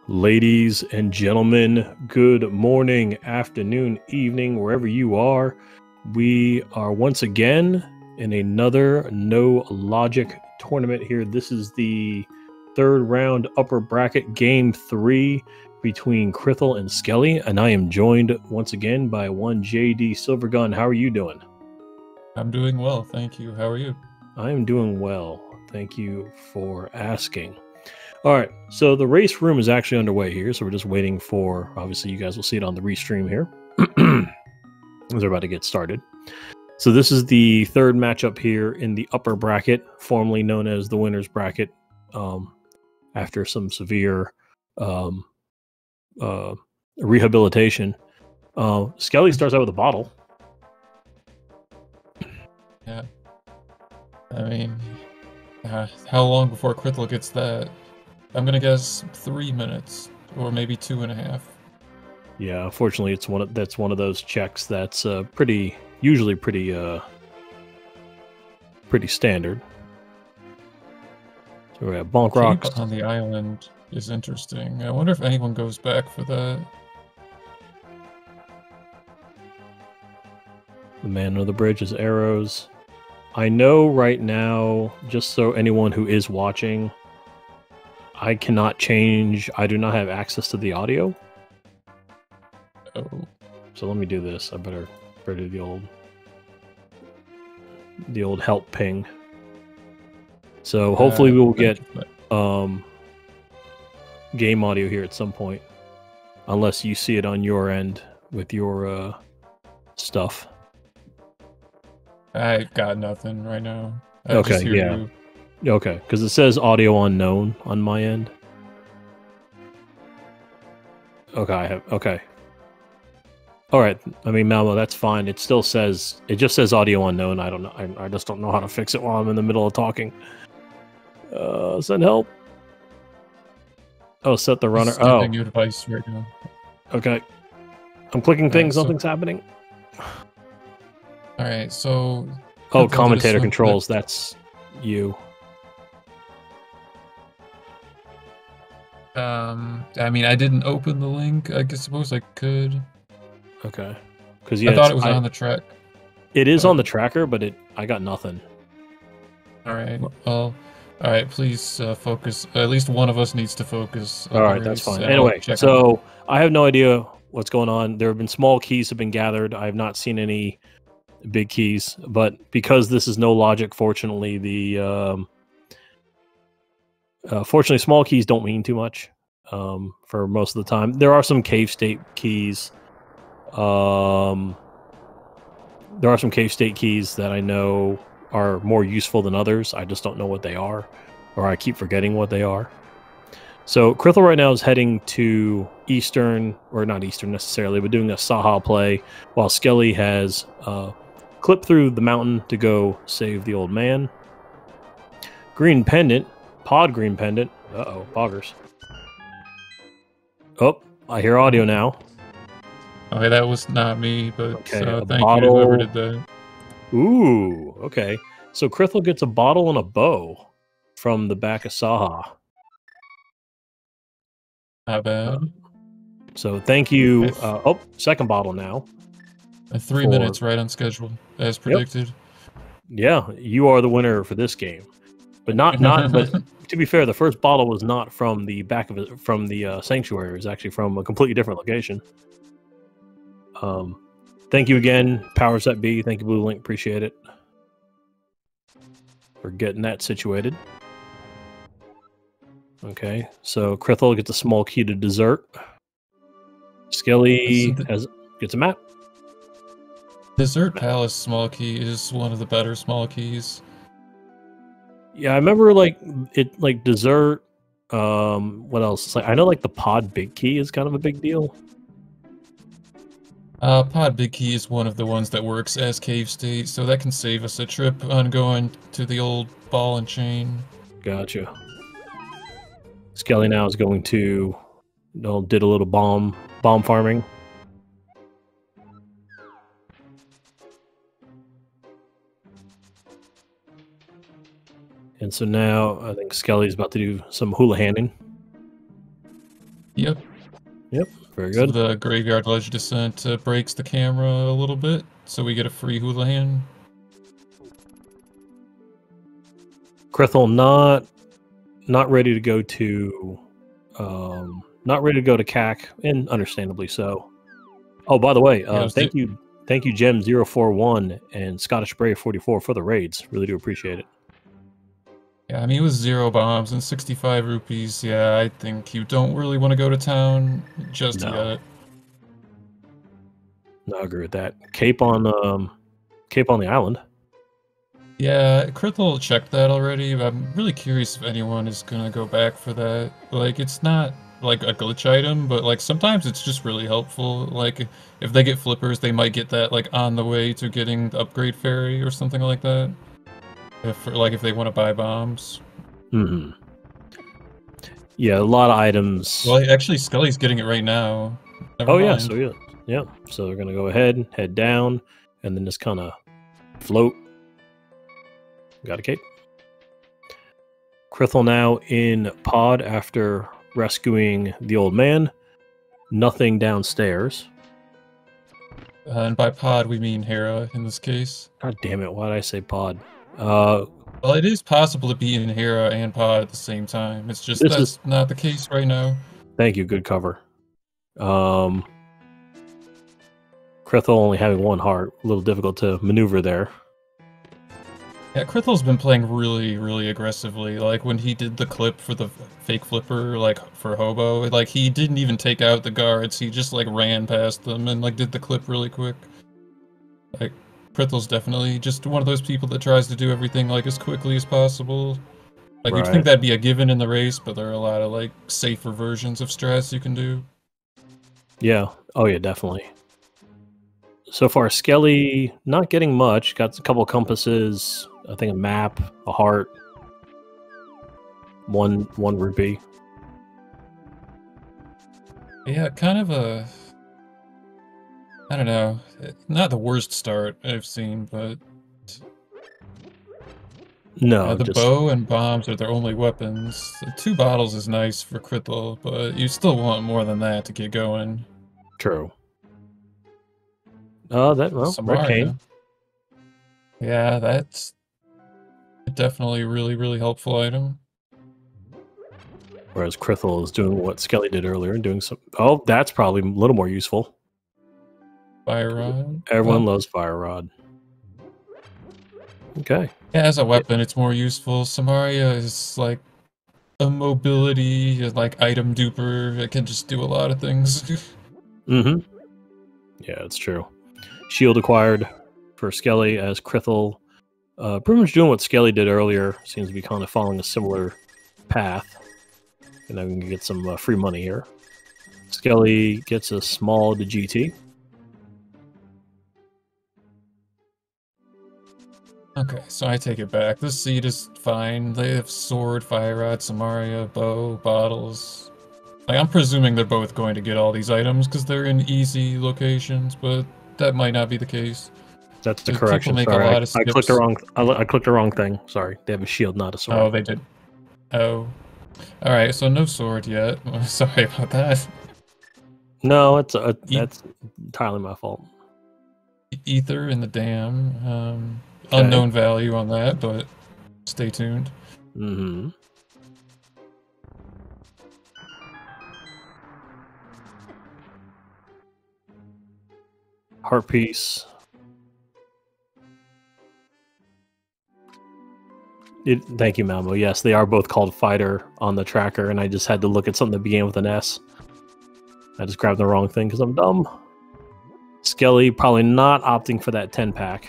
Ladies and gentlemen, good morning, afternoon, evening, wherever you are. We are once again in another No Logic tournament here. This is the third round upper bracket game 3 between Krithel and Skele, and I am joined once again by one JD Silvergun. How are you doing? I'm doing well, thank you. How are you? I am doing well. Thank you for asking. All right, so the race room is actually underway here, so we're just waiting for, obviously you guys will see it on the restream here, as they're about to get started. So this is the third matchup here in the upper bracket, formerly known as the winner's bracket, after some severe rehabilitation. Skele starts out with a bottle. Yeah. I mean, how long before Krithel gets that? I'm gonna guess 3 minutes, or maybe 2.5. Yeah, unfortunately, that's one of those checks that's usually pretty standard. So we have Bonk Rocks on the island is interesting. I wonder if anyone goes back for that. The man under the bridge is arrows. I know right now, just so anyone who is watching, I cannot change. I do not have access to the audio. Oh. So let me do this. I better do the old help ping. So hopefully we will get game audio here at some point, unless you see it on your end with your stuff. I got nothing right now. Okay, yeah. You. Okay, because it says audio unknown on my end. Okay, okay. All right. I mean, Malmo, that's fine. It still says, it just says audio unknown. I don't know. I just don't know how to fix it while I'm in the middle of talking. Send help. Oh, set the runner. Oh, giving you advice right now. Okay. I'm clicking things. Nothing's happening. All right. So. Oh, commentator controls. That's you. I mean, I didn't open the link. I suppose I could. Okay. Because yeah, I thought it was on the track. It is on the tracker, but I got nothing. All right. Well, all right. Please focus. At least one of us needs to focus. All right, that's fine. Anyway, so I have no idea what's going on. There have been small keys have been gathered. I have not seen any big keys, but because this is no logic, fortunately, fortunately small keys don't mean too much for most of the time. There are some cave state keys. There are some cave state keys that I know are more useful than others. I just don't know what they are, or I keep forgetting what they are. So Krithel right now is heading to Eastern, or not Eastern necessarily, but doing a Saha play, while Skele has clipped through the mountain to go save the old man. Green pendant, pod green pendant. Uh-oh, poggers. Oh, I hear audio now. Okay, that was not me, but okay, thank you to whoever did that. Ooh, okay. So Krithel gets a bottle and a bow from the back of Saha. Not bad. So thank you. Oh, second bottle now. 3 minutes right on schedule, as predicted. Yep. Yeah, you are the winner for this game. But but to be fair, the first bottle was not from the back of it, from the sanctuary. It was actually from a completely different location. Thank you again, Powers That Be. Thank you, Blue Link. Appreciate it for getting that situated. Okay, so Krithel gets a small key to dessert. Skele gets a map. Dessert Palace small key is one of the better small keys. Yeah, I remember like dessert. What else? It's like I know like the pod big key is kind of a big deal. Pod big key is one of the ones that works as cave state, so that can save us a trip on going to the old ball and chain. Gotcha. Skele now is going to did a little bomb farming. And so now I think Skele's about to do some hula handing. Yep. Yep, very So good. the graveyard ledge descent breaks the camera a little bit, so we get a free Houlihan. Krithel not ready to go to CAC, and understandably so. Oh, by the way, Yeah, thank you Gem041 and Scottish Brave 44 for the raids. Really do appreciate it. yeah, I mean, it was 0 bombs and 65 rupees. Yeah, I think you don't really want to go to town just No. yet. No, I agree with that. Cape on the island. Yeah, Krithel checked that already, but I'm really curious if anyone is gonna go back for that. Like, it's not like a glitch item, but like sometimes it's just really helpful. Like, if they get flippers, they might get that like on the way to getting the upgrade fairy or something like that. If they want to buy bombs. Mm-hmm. Yeah, a lot of items. Well, actually, Skelly's getting it right now. Never mind. Yeah, so yeah. So they're gonna go ahead, head down, and then just kind of float. Got a cape. Krithel now in pod after rescuing the old man. Nothing downstairs. And by pod, we mean Hera in this case. God damn it! Why did I say pod? Well, it is possible to be in Hera and pod at the same time. It's just that's not the case right now. Thank you. Good cover. Krithel only having one heart. A little difficult to maneuver there. Yeah, Krithel's been playing really, really aggressively. Like, when he did the clip for the fake flipper, like, for Hobo, like, he didn't even take out the guards. He just, like, ran past them and, like, did the clip really quick. Like, Krithel's definitely just one of those people that tries to do everything, like, as quickly as possible. Like, you'd think that'd be a given in the race, but there are a lot of, like, safer versions of strats you can do. Yeah. Oh, yeah, definitely. So far, Skele not getting much. Got a couple compasses, I think a map, a heart, one rupee. Yeah, kind of a... I don't know. Not the worst start I've seen, but... No, the bow and bombs are their only weapons. 2 bottles is nice for Krithel, but you still want more than that to get going. True. Oh, Red Cane. Yeah, that's definitely a really, really helpful item. Whereas Krithel is doing what Skele did earlier and doing some... Oh, that's probably a little more useful. Fire Rod? Everyone loves Fire Rod. Okay. Yeah, as a weapon, it's more useful. Samaria is like a mobility, like item duper. It can just do a lot of things. Mm-hmm. Yeah, it's true. Shield acquired for Skele as Krithel. Pretty much doing what Skele did earlier. Seems to be kind of following a similar path. And then we can get some free money here. Skele gets a small to GT. Okay, so I take it back. This seed is fine. They have sword, fire rod, Samaria, bow, bottles. Like, I'm presuming they're both going to get all these items because they're in easy locations, but that might not be the case. That's the correction. Sorry, I clicked the wrong. I clicked the wrong thing. Sorry, they have a shield, not a sword. Oh, they did. Oh, all right. So no sword yet. Sorry about that. No, that's entirely my fault. Ether in the dam. Okay. Unknown value on that, but stay tuned. Mm-hmm. Heart piece. Thank you, Malmo. Yes, they are both called fighter on the tracker, and I just had to look at something that began with an S. I just grabbed the wrong thing because I'm dumb. Skele probably not opting for that 10-pack.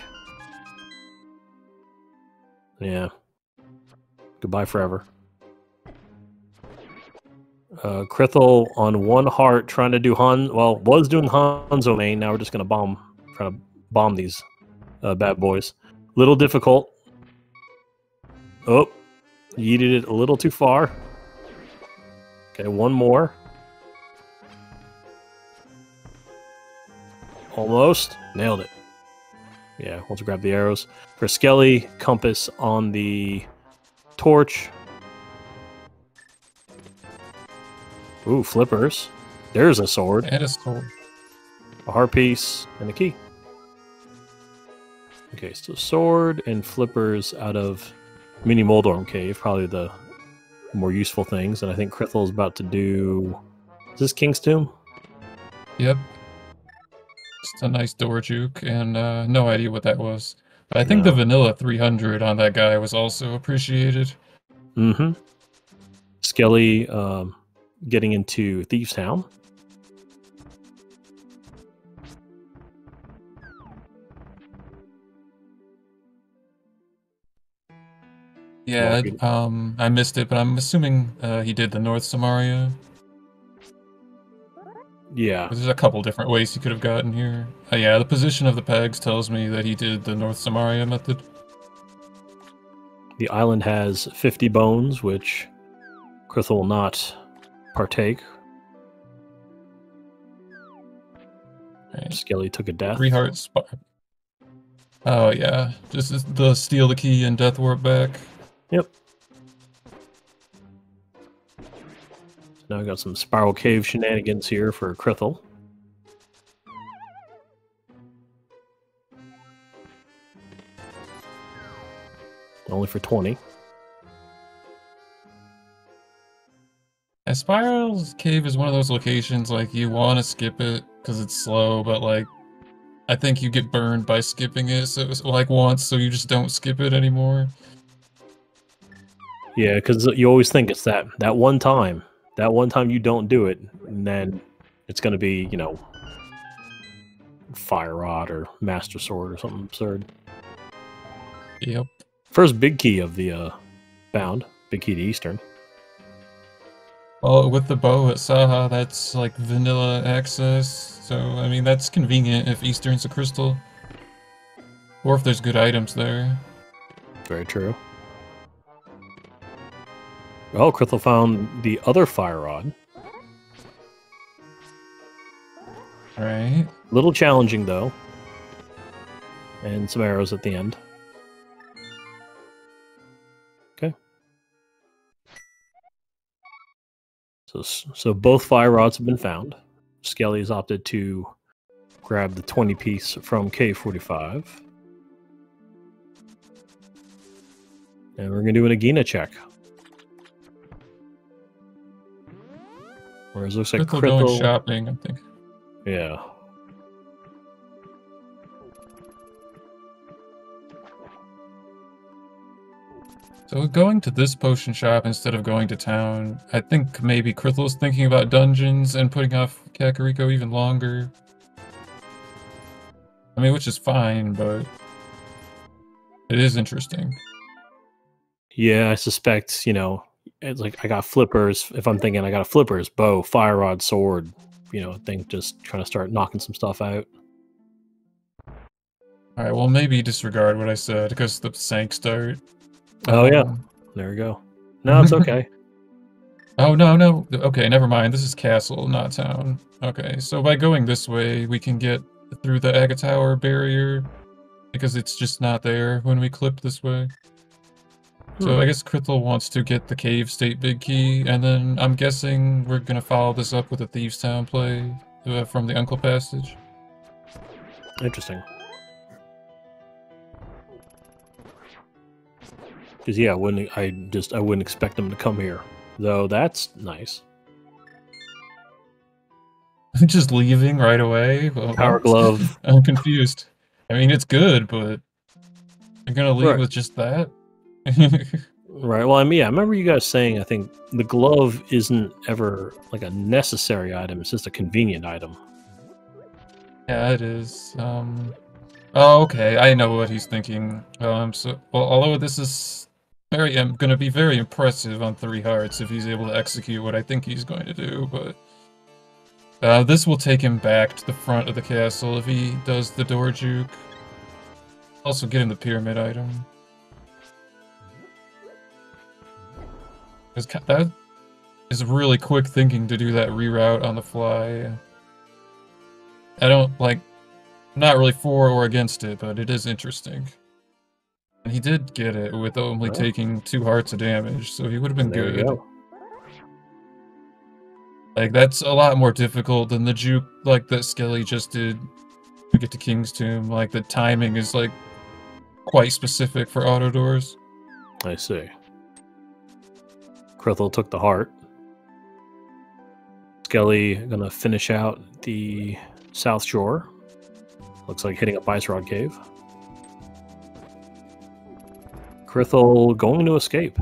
Yeah. Goodbye forever. Krithel on one heart trying to do was doing Hanzo main. Now we're just going to try to bomb these bad boys. Little difficult. Oh, yeeted it a little too far. Okay, one more. Almost. Nailed it. Yeah, let's grab the arrows. For Skele, compass on the torch. Ooh, flippers. There's a sword. And a sword. A heart piece, and a key. Okay, so sword and flippers out of Mini Moldorm Cave, probably the more useful things. And I think Krithel is about to do... Is this King's Tomb? Yep. Just a nice door juke, and no idea what that was. But I think the vanilla 300 on that guy was also appreciated. Mm-hmm. Skele getting into Thieves Town. Yeah, I missed it, but I'm assuming he did the North Samaria. Yeah. There's a couple different ways he could have gotten here. Yeah, the position of the pegs tells me that he did the North Samaria method. The island has 50 bones, which Krithel will not partake. Right. Skele took a death. 3 hearts. Oh yeah, just the steal the key and death warp back. Yep. Now we got some Spiral Cave shenanigans here for Krithel. Only for 20. Spiral's Cave is one of those locations, like, you want to skip it because it's slow, but, like, I think you get burned by skipping it, so it's, like, once, so you just don't skip it anymore. Yeah, because you always think it's that one time. That one time you don't do it, and then it's going to be, you know, Fire Rod or Master Sword or something absurd. Yep. First big key of the bound. Big key to Eastern. Well, with the bow at Saha, that's like vanilla access, so I mean that's convenient if Eastern's a crystal. Or if there's good items there. Very true. Well, Krithel found the other Fire Rod. Right. Little challenging, though. And some arrows at the end. Okay. So both Fire Rods have been found. Skele has opted to grab the 20 piece from K45. And we're going to do an Agena check. Whereas it looks like Krithel Krithel... going shopping, I think. Yeah. So going to this potion shop instead of going to town, I think maybe Krithel's thinking about dungeons and putting off Kakariko even longer. I mean, which is fine, but it is interesting. Yeah, I suspect, you know, it's like I got flippers. If I'm thinking I got a flippers, bow, fire rod, sword, you know, I think just trying to start knocking some stuff out. Alright, well maybe disregard what I said, because the sank start. Oh yeah, there we go. No, it's okay. Oh no, okay, never mind. This is castle, not town. Okay, so by going this way, we can get through the Aga Tower barrier, because it's just not there when we clip this way. So I guess Krithel wants to get the Cave State Big Key, and then I'm guessing we're gonna follow this up with a Thieves Town play from the Uncle Passage. Interesting. Because yeah, I wouldn't expect them to come here, though. That's nice. Just leaving right away. Well, Power glove. I'm confused. I mean, it's good, but you're gonna leave with just that? Right. Well, I mean, yeah, I remember you guys saying I think the glove isn't ever like a necessary item; it's just a convenient item. Yeah, it is. Oh, okay. I know what he's thinking. So, well, although this is going to be very impressive on 3 hearts if he's able to execute what I think he's going to do, but this will take him back to the front of the castle if he does the door juke. Also, get him the pyramid item. That is really quick thinking to do that reroute on the fly. I don't, like, I'm not really for or against it, but it is interesting. And he did get it with only taking 2 hearts of damage, so he would have been good. There you go. Like, that's a lot more difficult than the juke, like, that Skele just did to get to King's Tomb. Like, the timing is, like, quite specific for auto doors. I see. Krithel took the heart. Skele gonna finish out the South Shore. Looks like hitting up Ice Rod Cave. Krithel going to escape.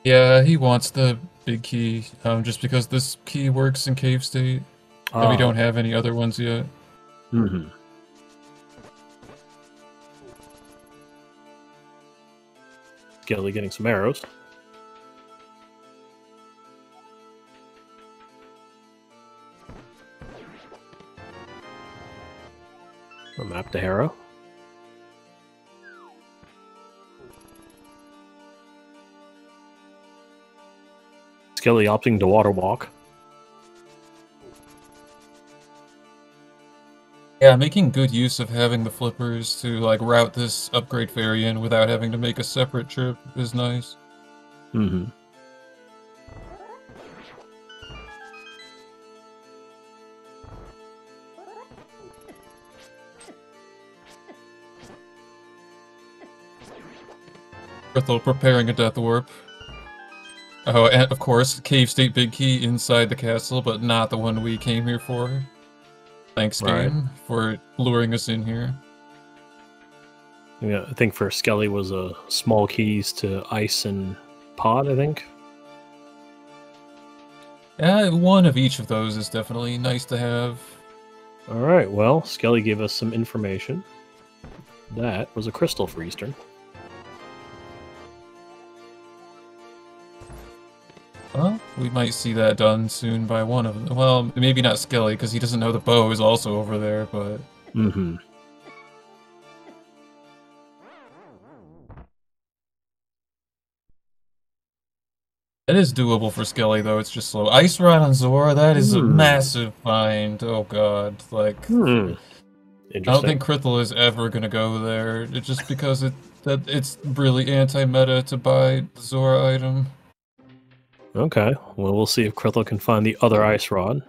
Yeah, he wants the big key, just because this key works in cave state, and we don't have any other ones yet. Mm-hmm. Skele getting some arrows. A map to Harrow. Skele opting to water walk. Yeah, making good use of having the flippers to like route this upgrade ferry in without having to make a separate trip is nice. Mm-hmm. Krithel preparing a death warp. Oh, and of course, cave state big key inside the castle, but not the one we came here for. Thanks, game, for luring us in here. Yeah, I think for Skele was a small keys to ice and pod, I think. One of each of those is definitely nice to have. Alright, well, Skele gave us some information. That was a crystal for Eastern. Well, we might see that done soon by one of them. Well, maybe not Skele, because he doesn't know the bow is also over there, but... Mm-hmm. It is doable for Skele, though, it's just slow. Ice Rod on Zora, that is a massive find. Oh god, like... I don't think Krithel is ever gonna go there, it's just because it's really anti-meta to buy the Zora item. Okay, well, we'll see if Krithel can find the other Ice Rod.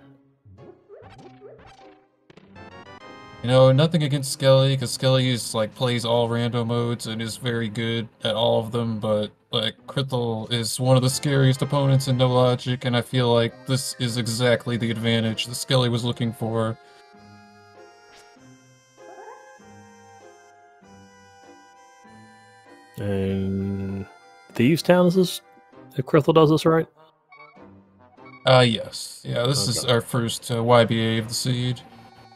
You know, nothing against Skele, because Skele is, like, plays all rando modes and is very good at all of them, but, like, Krithel is one of the scariest opponents in No Logic, and I feel like this is exactly the advantage that Skele was looking for. And Thieves Town, is this? If Krithel does this right? Yes. Yeah, this is our first YBA of the seed.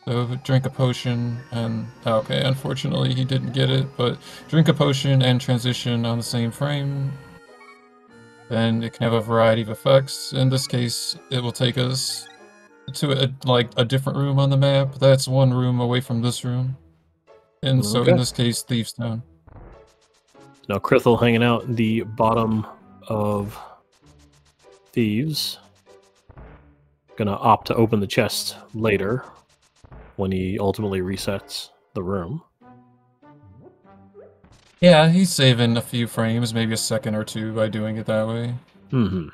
So drink a potion and... Okay, unfortunately he didn't get it, but drink a potion and transition on the same frame. Then it can have a variety of effects. In this case, it will take us to a different room on the map. That's one room away from this room. And so in this case, Thieves Town. Now Krithel hanging out in the bottom of Thieves. Gonna opt to open the chest later when he ultimately resets the room. Yeah, he's saving a few frames, maybe a second or two by doing it that way. Mm-hmm.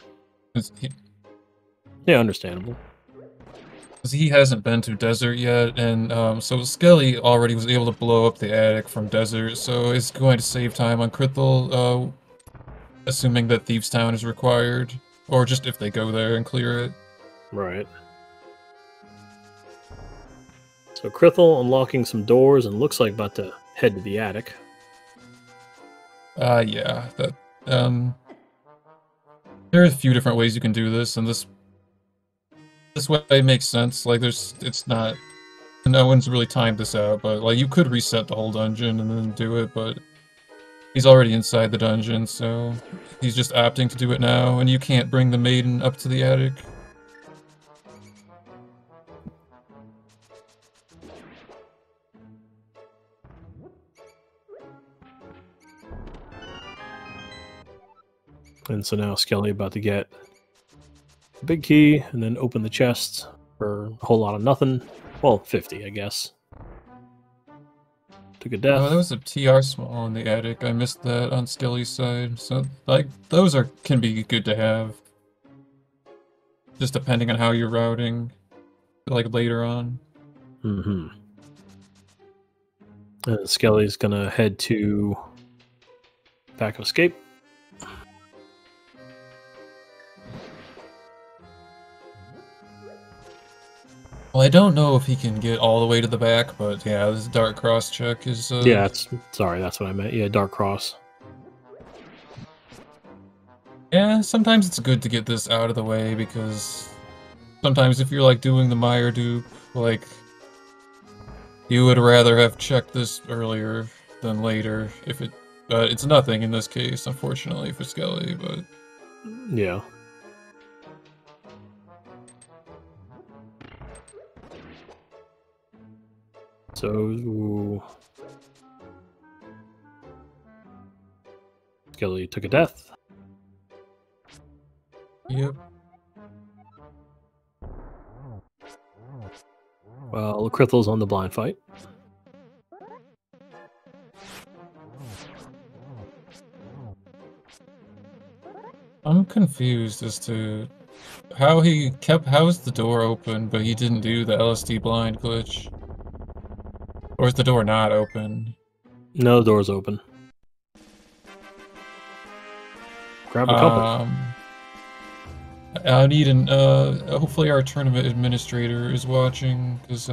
Yeah, understandable. Because he hasn't been to Desert yet, and so Skele already was able to blow up the attic from Desert, so it's going to save time on Krithel, assuming that Thieves Town is required, or just if they go there and clear it. Right. So Krithel unlocking some doors and looks like about to head to the attic. Yeah, that, there are a few different ways you can do this, and this way makes sense. Like, it's not, no one's really timed this out, but, like, you could reset the whole dungeon and then do it, but he's already inside the dungeon, so he's just opting to do it now, and you can't bring the maiden up to the attic. And so now Skele about to get a big key and then open the chest for a whole lot of nothing. Well, 50, I guess. Took a death. Oh, there was a TR small in the attic. I missed that on Skele's side. So, like, those can be good to have. just depending on how you're routing, like later on. Mm-hmm. Skele's gonna head to back of escape. Well, I don't know if he can get all the way to the back, but yeah, this dark cross check is. Yeah, sorry, that's what I meant. Yeah, dark cross. Yeah, sometimes it's good to get this out of the way because sometimes if you're like doing the Meyer dupe, like you would rather have checked this earlier than later. If it, it's nothing in this case, unfortunately for Skele, but yeah. So Skele took a death. Yep. Well, Krithel's on the blind fight. I'm confused as to how he kept. How is the door open, but he didn't do the LSD blind glitch? Or is the door not open? No, the door's open. Grab a couple. I need an, hopefully our tournament administrator is watching, because,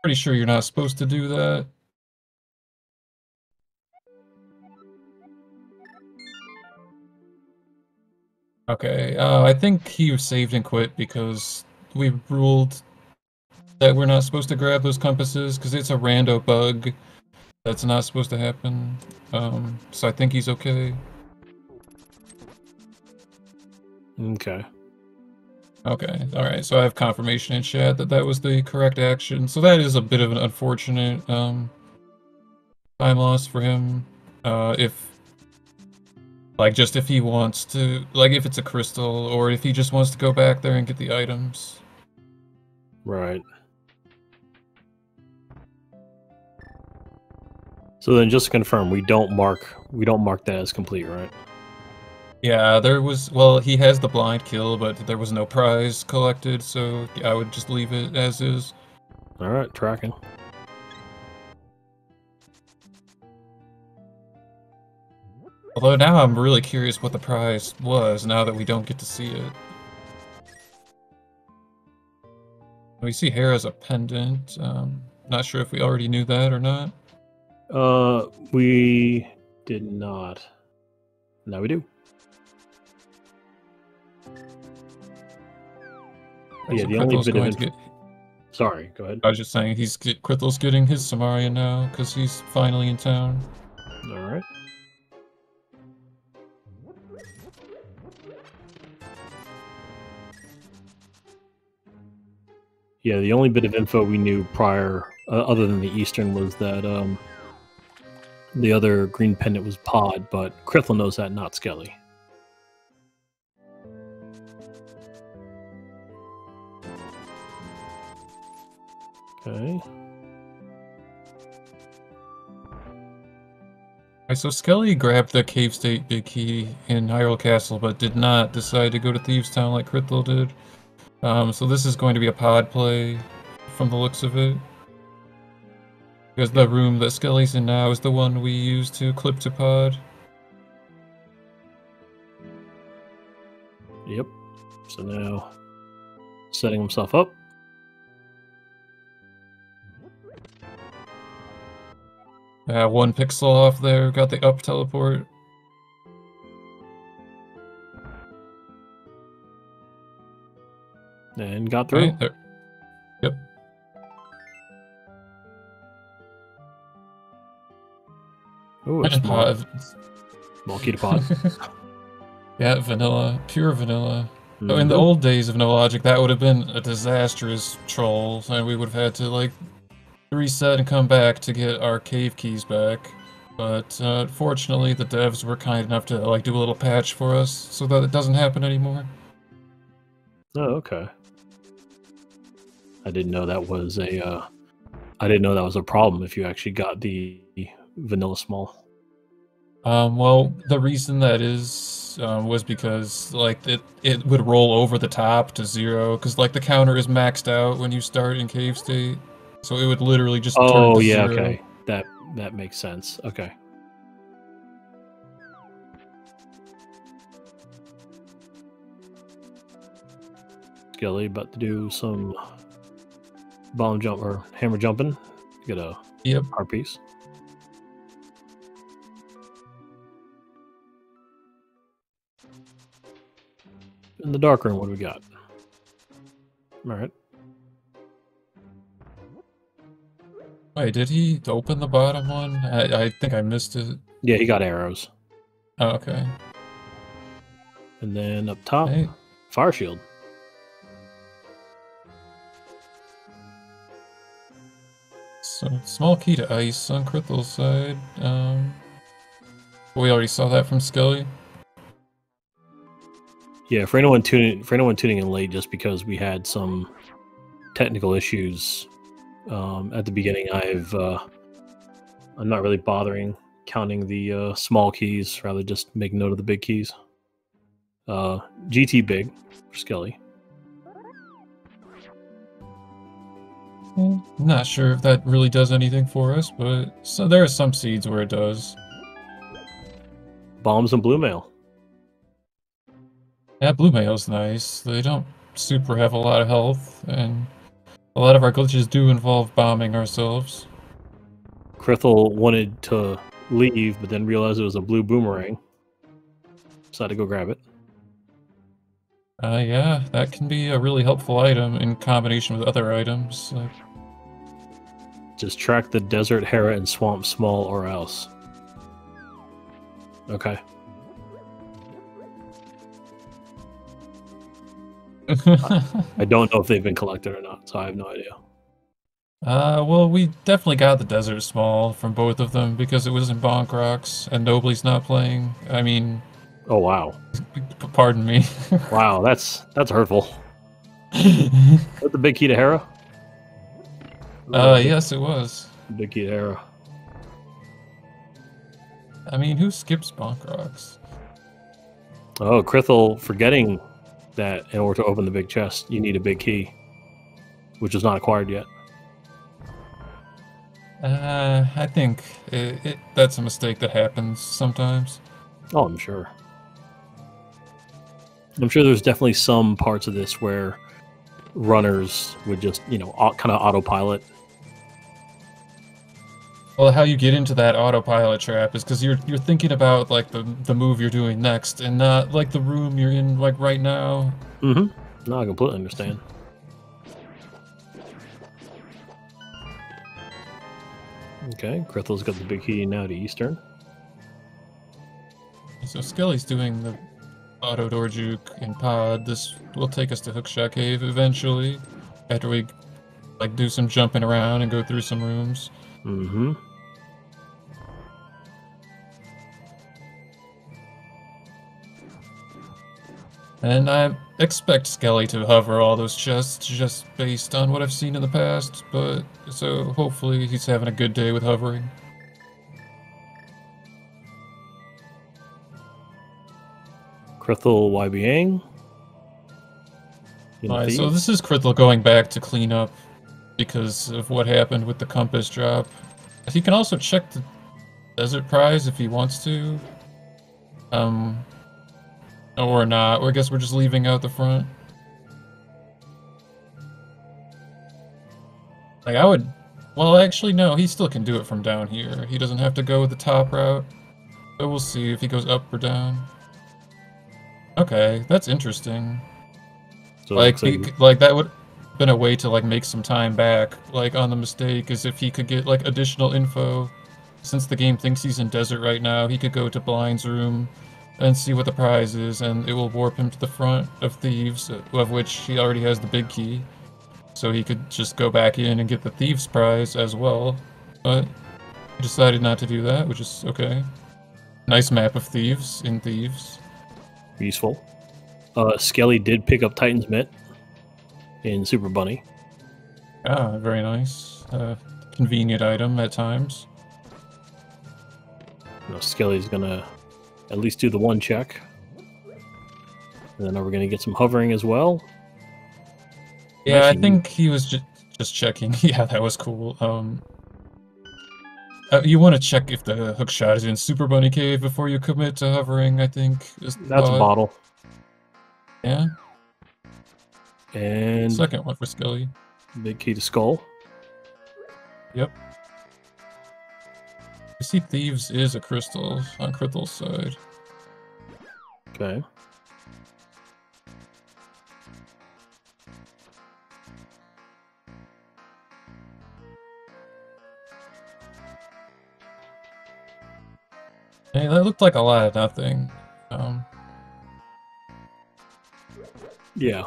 pretty sure you're not supposed to do that. Okay, I think he saved and quit because we ruled that we're not supposed to grab those compasses, because it's a rando bug that's not supposed to happen. So I think he's okay. Okay. Okay, alright, so I have confirmation in chat that that was the correct action. So that is a bit of an unfortunate time loss for him. If, like, just if he wants to, like, if it's a crystal, or if he just wants to go back there and get the items. Right. So then just to confirm, we don't mark that as complete, right? Yeah, there was, well, he has the blind kill, but there was no prize collected, so I would just leave it as is. Alright, tracking. Although now I'm really curious what the prize was, now that we don't get to see it. We see hair as a pendant. Not sure if we already knew that or not. We did not. Now we do. Right, Yeah, so the only Krithel's bit going of to get... Sorry, go ahead. I was just saying, Krithel's getting his Samarian now, because he's finally in town. Alright. Yeah, the only bit of info we knew prior, other than the Eastern, was that the other green pendant was Pod, but Krithel knows that, not Skele. Okay. Alright, so Skele grabbed the Cave State Big Key in Hyrule Castle, but did not decide to go to Thieves Town like Krithel did. So this is going to be a pod play, from the looks of it. Because the room that Skele's in now is the one we use to clip to pod. Yep. So now, setting himself up. One pixel off there, got the up teleport. And got through. Right, there. Yep. Ooh, a small key to pod. Yeah, vanilla. Pure vanilla. Mm-hmm. So in the old days of No Logic, that would have been a disastrous troll, and we would have had to, like, reset and come back to get our cave keys back. But fortunately, the devs were kind enough to, like, do a little patch for us so that it doesn't happen anymore. Oh, okay. I didn't know that was a. I didn't know that was a problem if you actually got the vanilla small. Well, the reason that is was because like it would roll over the top to 0 because like the counter is maxed out when you start in cave state, so it would literally just turn Oh to yeah, 0. okay. That makes sense. Okay. Skele about to do some bomb jump or hammer jumping. Get a heart piece. In the dark room, what do we got? All right. Wait, did he open the bottom one? I think I missed it. Yeah, he got arrows. Oh, okay. And then up top, Hey. fire shield. So small key to ice on Krithel's side. We already saw that from Skele. Yeah, for anyone tuning in late, just because we had some technical issues at the beginning, I'm not really bothering counting the small keys, rather just make note of the big keys. GT big for Skele. Not sure if that really does anything for us, but so there are some seeds where it does. Bombs and blue mail. Yeah, blue mail's nice. They don't super have a lot of health, and a lot of our glitches do involve bombing ourselves. Krithel wanted to leave, but then realized it was a blue boomerang. Decided to go grab it. Yeah, that can be a really helpful item in combination with other items. Like... Just track the desert hera and swamp small or else. Okay. I don't know if they've been collected or not, so I have no idea. Well, we definitely got the desert small from both of them because it was in Bonk Rocks and Nobly's not playing. I mean... Oh, wow. Pardon me. Wow, that's hurtful. Is that the big key to Hera? Yes, it was. Big key to Hera. I mean, who skips Bonk Rocks? Oh, Krithel forgetting that in order to open the big chest, you need a big key, which is not acquired yet. I think that's a mistake that happens sometimes. Oh, I'm sure. I'm sure there's definitely some parts of this where runners would just, kind of autopilot. Well, how you get into that autopilot trap is because you're thinking about like the move you're doing next, and not like the room you're in like right now. Mm-hmm. No, I completely understand. Okay, Krithel's got the big key now to Eastern. So Skele's doing the auto door juke in pod. This will take us to Hookshot Cave eventually, after we like do some jumping around and go through some rooms. Mm-hmm. And I expect Skele to hover all those chests just based on what I've seen in the past, but so hopefully he's having a good day with hovering. Krithel YBing. Alright, so this is Krithel going back to clean up because of what happened with the compass drop. He can also check the desert prize if he wants to. Or not. Or I guess we're just leaving out the front. Like, I would... Well, actually, no. He still can do it from down here. He doesn't have to go with the top route. So we'll see if he goes up or down. Okay, that's interesting. So like that would have been a way to, like, make some time back, like, on the mistake, is if he could get, like, additional info. Since the game thinks he's in desert right now, he could go to Blind's room and see what the prize is, and it will warp him to the front of Thieves, of which he already has the big key. So he could just go back in and get the Thieves prize as well. But he decided not to do that, which is okay. Nice map of Thieves in Thieves. Useful. Skele did pick up Titan's Mitt in Super Bunny. Ah, very nice. Convenient item at times. Skele's gonna at least do the one check. And then are we going to get some hovering as well? Yeah, Actually, I think he was just checking. Yeah, that was cool. You want to check if the hook shot is in Super Bunny Cave before you commit to hovering, I think, is the that's a thought. bottle. Yeah. And Second one for Skele. big key to skull. Yep. I see Thieves is a crystal on Krithel's side. Okay. Hey, that looked like a lot of nothing. Yeah.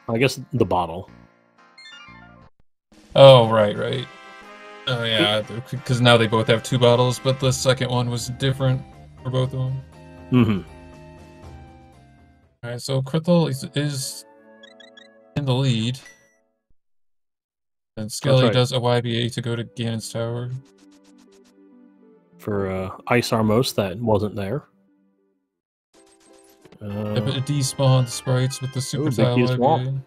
I guess the bottle. Oh, right. Oh, yeah, because now they both have 2 bottles, but the second one was different for both of them. Mm-hmm. Alright, so Krithel is in the lead. And Skele right. does a YBA to go to Ganon's Tower. For Ice Armos that wasn't there. But it despawned the sprites with the Super big Tile key YBA. swamp.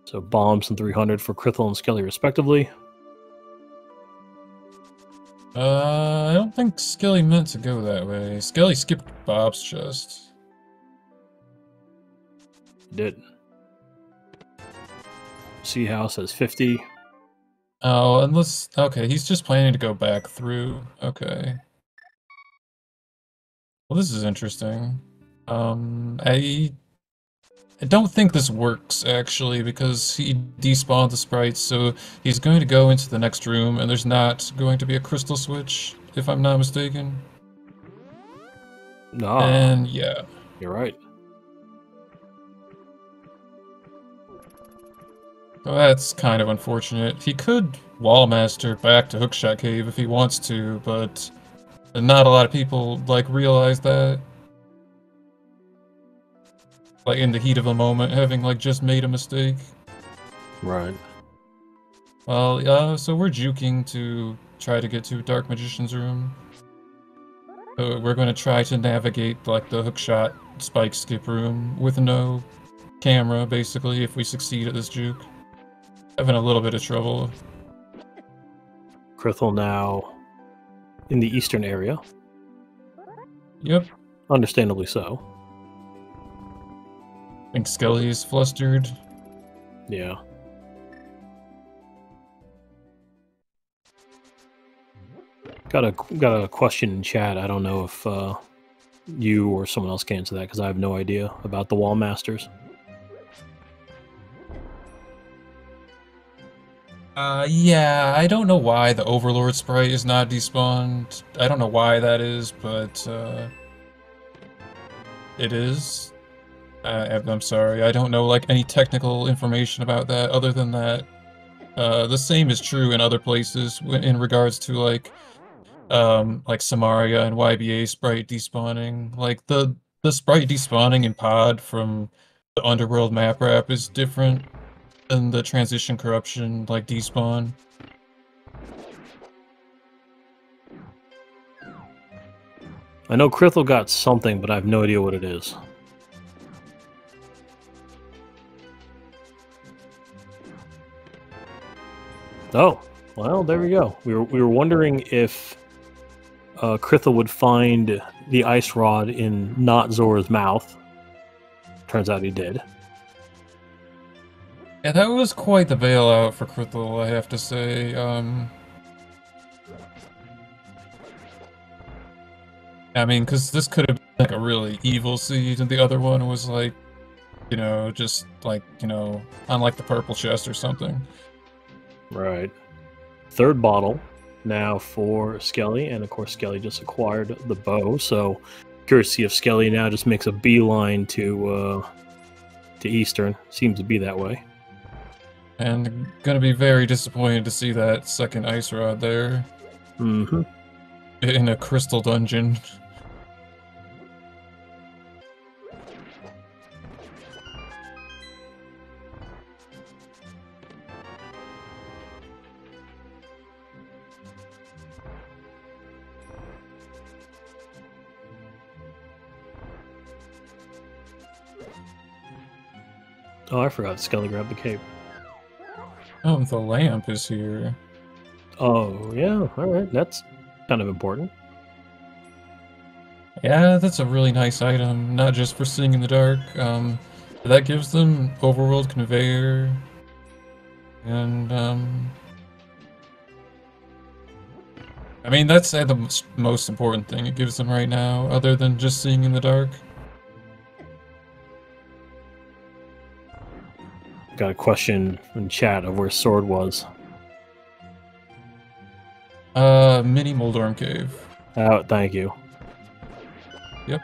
So bombs and 300 for Krithel and Skele respectively. I don't think Skele meant to go that way. Skele skipped Bob's chest. Did. Sea House has 50. Oh, unless... Okay, he's just planning to go back through. Okay. Well, this is interesting. I don't think this works, actually, because he despawned the sprites, so he's going to go into the next room, and there's not going to be a crystal switch, if I'm not mistaken. Nah. And, yeah. You're right. So that's kind of unfortunate. He could wallmaster back to Hookshot Cave if he wants to, but not a lot of people, like, realize that. Like, in the heat of the moment, having, like, just made a mistake. Right. Well, so we're juking to try to get to Dark Magician's room. So we're going to try to navigate, like, the hookshot spike skip room with no camera, basically, if we succeed at this juke. Having a little bit of trouble. Krithel now in the eastern area. Yep. Understandably so. I think Skele's flustered. Yeah. Got a question in chat. I don't know if you or someone else can answer that because I have no idea about the Wall Masters. Yeah, I don't know why the Overlord sprite is not despawned. I don't know why that is, but it is. I'm sorry, I don't know like any technical information about that other than that. The same is true in other places in regards to like Samaria and YBA sprite despawning. Like the sprite despawning in Pod from the Underworld map wrap is different than the Transition Corruption like despawn. I know Krithel got something, but I have no idea what it is. Oh, well, there we go. We were wondering if Krithel would find the ice rod in not Zora's mouth. Turns out he did. Yeah, that was quite the bailout for Krithel, I have to say. I mean, because this could have been like a really evil seed, and the other one was like, you know, just like, you know, on like the purple chest or something. Right. Third bottle now for Skele, and of course Skele just acquired the bow, so curious to see if Skele now just makes a beeline to Eastern. Seems to be that way. And gonna be very disappointed to see that second ice rod there. Mm-hmm. in a crystal dungeon. Oh, I forgot Skele grabbed the cape. Oh, the lamp is here. Oh, yeah, alright, that's kind of important. Yeah, that's a really nice item, not just for seeing in the dark. That gives them overworld conveyor, and I mean that's the most important thing it gives them right now, other than just seeing in the dark. Got a question in chat of where Sword was. Mini Moldorm Cave. Oh, thank you. Yep.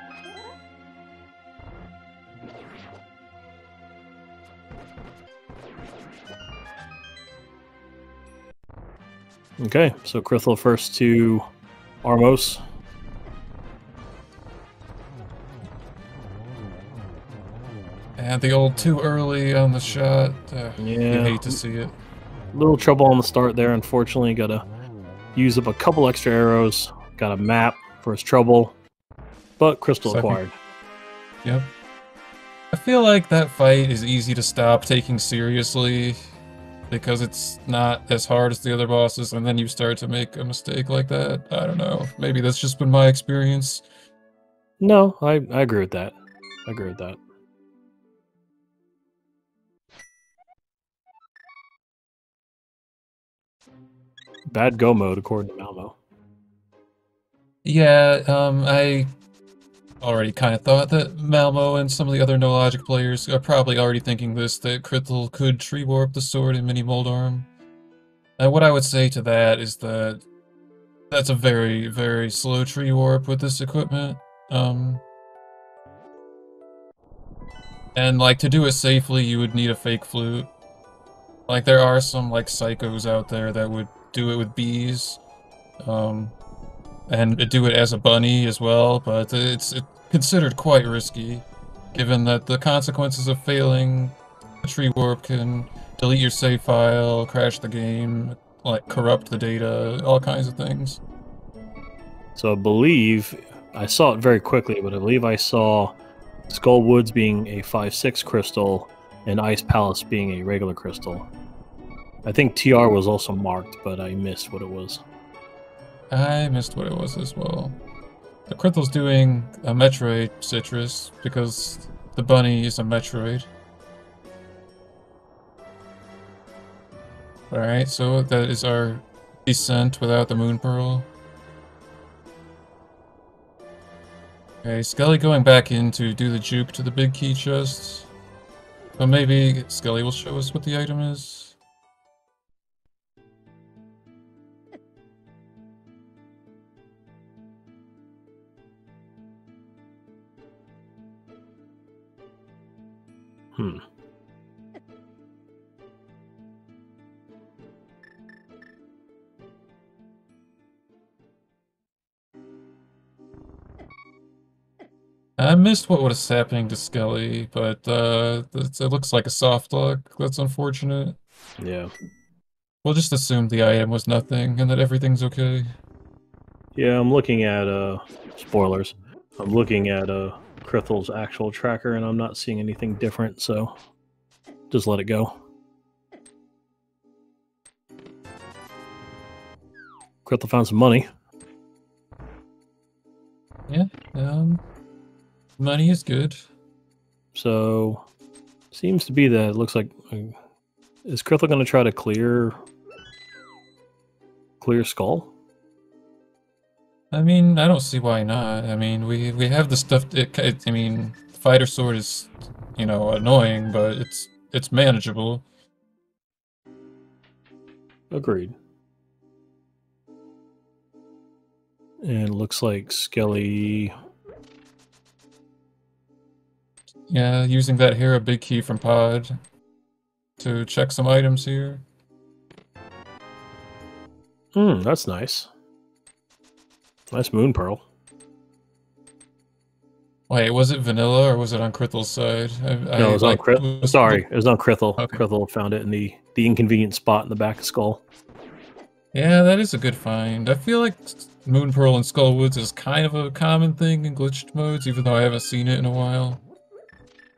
Okay, so Krithel first to Armos. And the old too early on the shot. You Yeah. hate to see it. Little trouble on the start there, unfortunately. Gotta use up a couple extra arrows. Got a map for his trouble. But Crystal acquired. Yep. I feel like that fight is easy to stop taking seriously because it's not as hard as the other bosses, and then you start to make a mistake like that. I don't know. Maybe that's just been my experience. No, I agree with that. I agree with that. Bad go mode, according to Malmo. Yeah, I already kind of thought that Malmo and some of the other No Logic players are probably already thinking this, that Krithel could tree warp the sword in Mini Moldorm. And what I would say to that is that that's a very, very slow tree warp with this equipment. And like to do it safely, you would need a fake flute. Like there are some like psychos out there that would do it with bees, and do it as a bunny as well, but it's considered quite risky, given that the consequences of failing a tree warp can delete your save file, crash the game, like corrupt the data, all kinds of things. So I believe, I saw it very quickly, but I believe I saw Skull Woods being a 5/6 crystal and Ice Palace being a regular crystal. I think TR was also marked, but I missed what it was. I missed what it was as well. The Krithel's doing a Metroid Citrus because the bunny is a Metroid. Alright, so that is our descent without the Moon Pearl. Okay, Skele going back in to do the juke to the big key chests. So maybe Skele will show us what the item is. I missed what was happening to Skele, but it looks like a soft lock. That's unfortunate. Yeah. We'll just assume the item was nothing and that everything's okay. Yeah, I'm looking at, spoilers. I'm looking at, Krithel's actual tracker, and I'm not seeing anything different, so just let it go. Krithel found some money. Yeah, money is good. So, seems to be that it looks like... is Krithel going to try to clear Skull? I mean, I don't see why not. I mean, we have the stuff. I mean, Fighter Sword is, you know, annoying, but it's manageable. Agreed. And it looks like Skele... Yeah, using that Hera big key from Pod to check some items here. That's nice. Nice moon pearl. Wait, was it vanilla or was it on Krithel's side? No, it was on Sorry, it was on Krithel. Okay. Krithel found it in the inconvenient spot in the back of Skull. Yeah, that is a good find. I feel like Moon Pearl and Skull Woods is kind of a common thing in glitched modes, even though I haven't seen it in a while.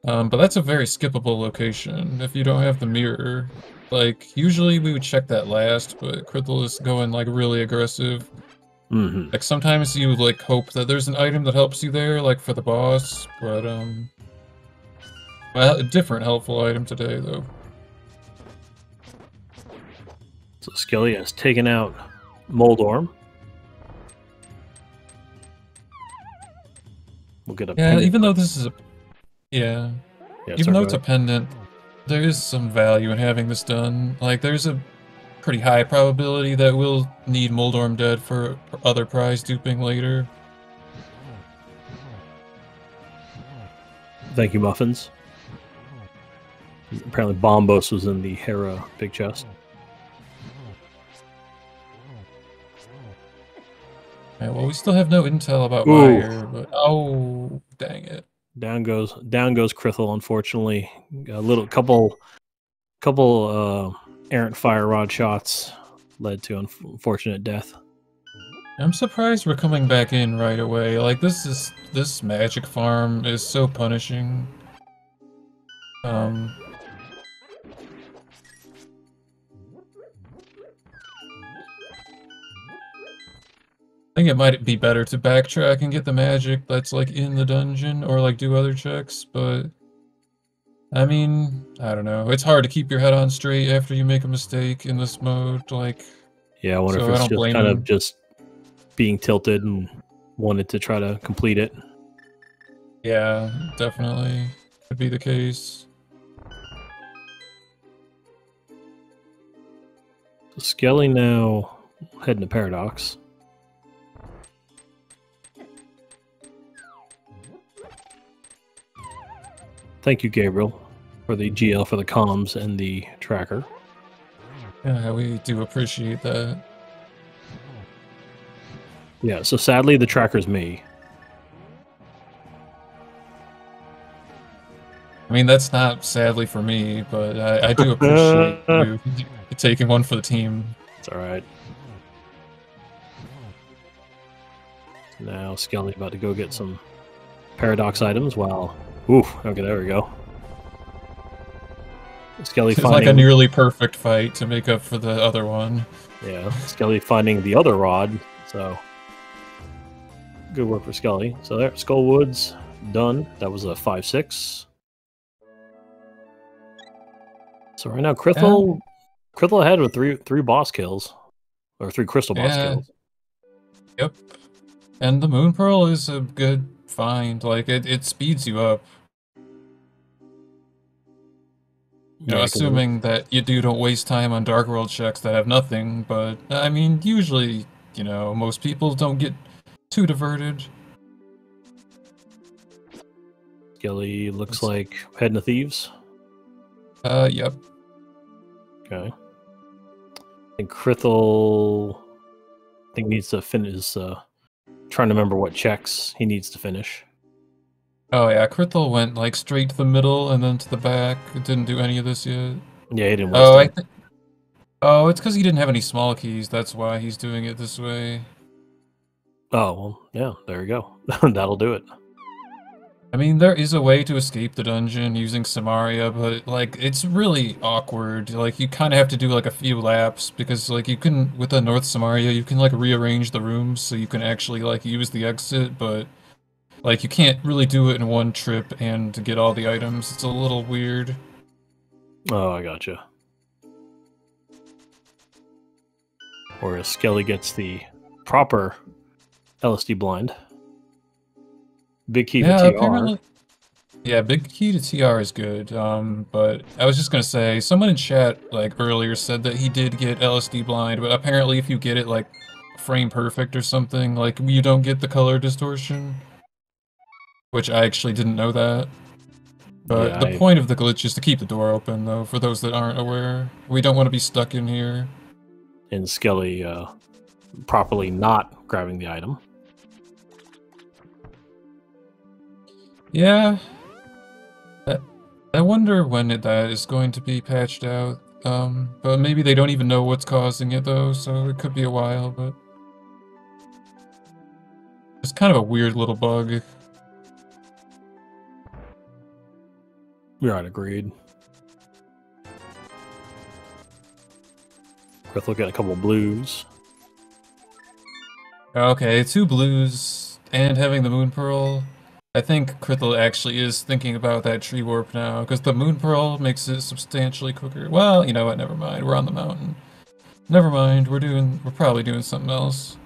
But that's a very skippable location if you don't have the mirror. Like, usually we would check that last, but Krithel is going, like, really aggressive. Mm-hmm. Like, sometimes you, like, hope that there's an item that helps you there, like, for the boss, but, well, a different helpful item today, though. So Skele has taken out Moldorm. We'll get a Yeah, pendant. even though this is a... Yeah. Even though it's a pendant, there is some value in having this done. Like, there's a pretty high probability that we'll need Moldorm dead for other prize duping later. Thank you, Muffins. Apparently Bombos was in the Hera big chest. Yeah, well, we still have no intel about Meyer, but oh, dang it. Down goes Krithel, unfortunately. A couple errant fire rod shots led to unfortunate death. I'm surprised we're coming back in right away. Like, this magic farm is so punishing. I think it might be better to backtrack and get the magic that's, like, in the dungeon, or, like, do other checks, but... I mean, I don't know. It's hard to keep your head on straight after you make a mistake in this mode, like... Yeah, I wonder if it's just kind of just being tilted and wanted to try to complete it. Yeah, definitely. Could be the case. So Skele now heading to Paradox. Thank you, Gabriel, for the GL for the comms and the tracker. Yeah, we do appreciate that. Yeah, so sadly the tracker's me. I mean, that's not sadly for me, but I do appreciate you taking one for the team. It's alright. Now Skele about to go get some Paradox items while... Oof, okay, there we go. Skele it's finding... like a nearly perfect fight to make up for the other one. Yeah, Skele finding the other rod, so... Good work for Skele. So there, Skull Woods, done. That was a 5-6. So right now, Krithel ahead with three boss kills. Or 3 crystal boss kills. Yep. And the Moon Pearl is a good find. Like, it speeds you up. You know, assuming that you don't waste time on Dark World checks that have nothing, but, I mean, usually, you know, most people don't get too diverted. Skele looks like heading to Thieves. Yep. Okay. I think Krithel needs to finish, trying to remember what checks he needs to finish. Oh yeah, Krithel went like straight to the middle and then to the back. It didn't do any of this yet. Yeah, he didn't waste time. Oh, it's because he didn't have any small keys. That's why he's doing it this way. Oh, well, yeah, there you go. That'll do it. I mean, there is a way to escape the dungeon using Samaria, but, like, it's really awkward. Like, you kind of have to do, like, a few laps, because, like, you can, with the North Samaria, you can, like, rearrange the rooms so you can actually, like, use the exit, but, like, you can't really do it in one trip and to get all the items. It's a little weird. Oh, I gotcha. Whereas Skele gets the proper LSD blind. Big key to TR. Apparently, yeah, big key to TR is good. But I was just gonna say, someone in chat like earlier said that he did get LSD blind, but apparently if you get it like frame perfect or something, like you don't get the color distortion. Which I actually didn't know that. But Yeah, the point of the glitch is to keep the door open, though, for those that aren't aware. We don't want to be stuck in here. And Skele properly not grabbing the item. Yeah, I wonder when that is going to be patched out. But maybe they don't even know what's causing it though, so it could be a while, but it's kind of a weird little bug. Right, agreed. Krithel got a couple blues. Okay, 2 blues and having the Moon Pearl. I think Krithel actually is thinking about that tree warp now, because the Moon Pearl makes it substantially quicker. Well, you know what, never mind, we're on the mountain. Never mind, we're probably doing something else.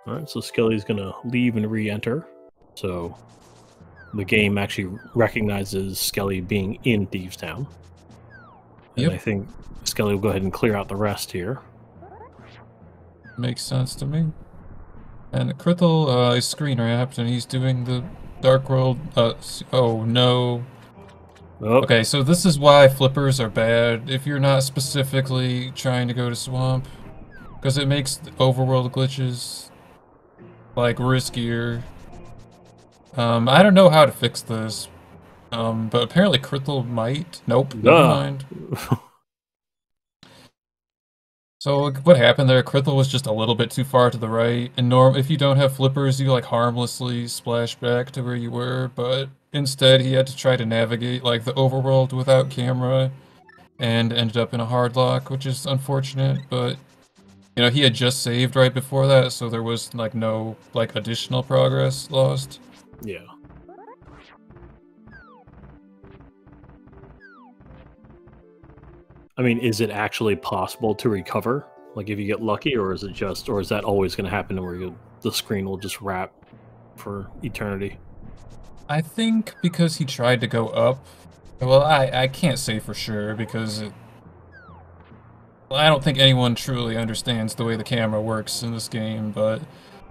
Alright, so Skele's gonna leave and re-enter. So the game actually recognizes Skele being in Thieves Town. And Yep. I think Skele will go ahead and clear out the rest here. Makes sense to me. And Krithel is screen wrapped, and he's doing the Dark World. Oh no. Oh, Okay, so this is why flippers are bad if you're not specifically trying to go to Swamp, because it makes the overworld glitches like riskier. I don't know how to fix this, but apparently Krithel might. Nope, never mind. So what happened there? Krithel was just a little bit too far to the right, and if you don't have flippers, you like harmlessly splash back to where you were, but instead he had to try to navigate like the overworld without camera, and ended up in a hard lock, which is unfortunate, but you know, he had just saved right before that, so there was like no like additional progress lost. Yeah. I mean, is it actually possible to recover? Like, if you get lucky, or is it just, or is that always going to happen where the screen will just wrap for eternity? I think because he tried to go up, well, I can't say for sure because I don't think anyone truly understands the way the camera works in this game, but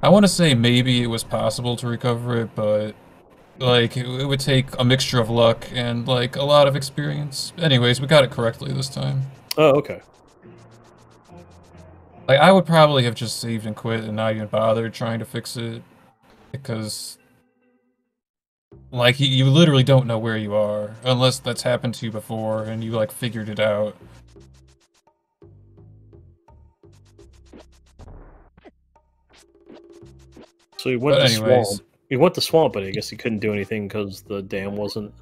I want to say maybe it was possible to recover it, but like it would take a mixture of luck and like a lot of experience. Anyways, we got it correctly this time. Oh, okay. Like I would probably have just saved and quit and not even bothered trying to fix it because like you literally don't know where you are unless that's happened to you before and you like figured it out. So he went to anyways. Swamp. He went to Swamp, but I guess he couldn't do anything because the dam wasn't...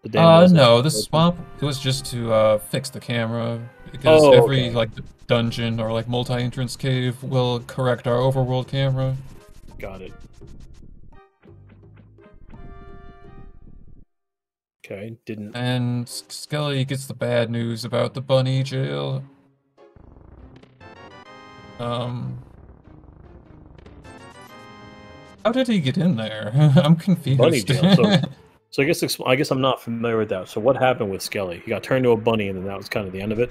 The dam wasn't... No, the swamp, it was just to fix the camera, because every, okay. like, dungeon or, like, multi-entrance cave will correct our overworld camera. Got it. Okay, didn't... And Skele gets the bad news about the bunny jail. How did he get in there? I'm confused. Bunny jail, so I guess I'm not familiar with that. So what happened with Skele? He got turned to a bunny, and then that was kind of the end of it?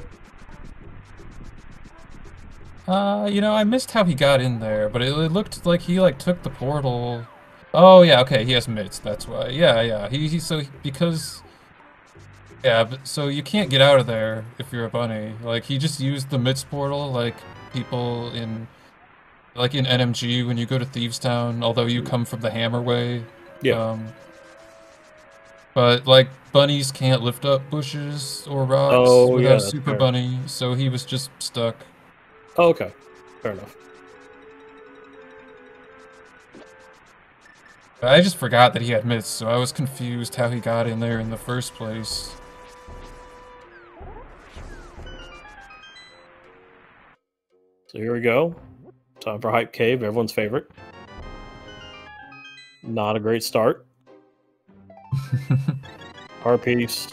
You know, I missed how he got in there, but it looked like he, like, took the portal. Oh, yeah, okay, he has mitts, that's why. Yeah, because... Yeah, but, so you can't get out of there if you're a bunny. Like, he just used the mitts portal, like, people in... Like, in NMG, when you go to Thieves Town, although you come from the Hammer Way. Yeah. But, like, bunnies can't lift up bushes or rocks without Super fair. Bunny, so he was just stuck. Oh, okay. Fair enough. I just forgot that he had mitts, so I was confused how he got in there in the first place. So here we go. Time for Hype Cave, everyone's favorite. Not a great start. Harpiece,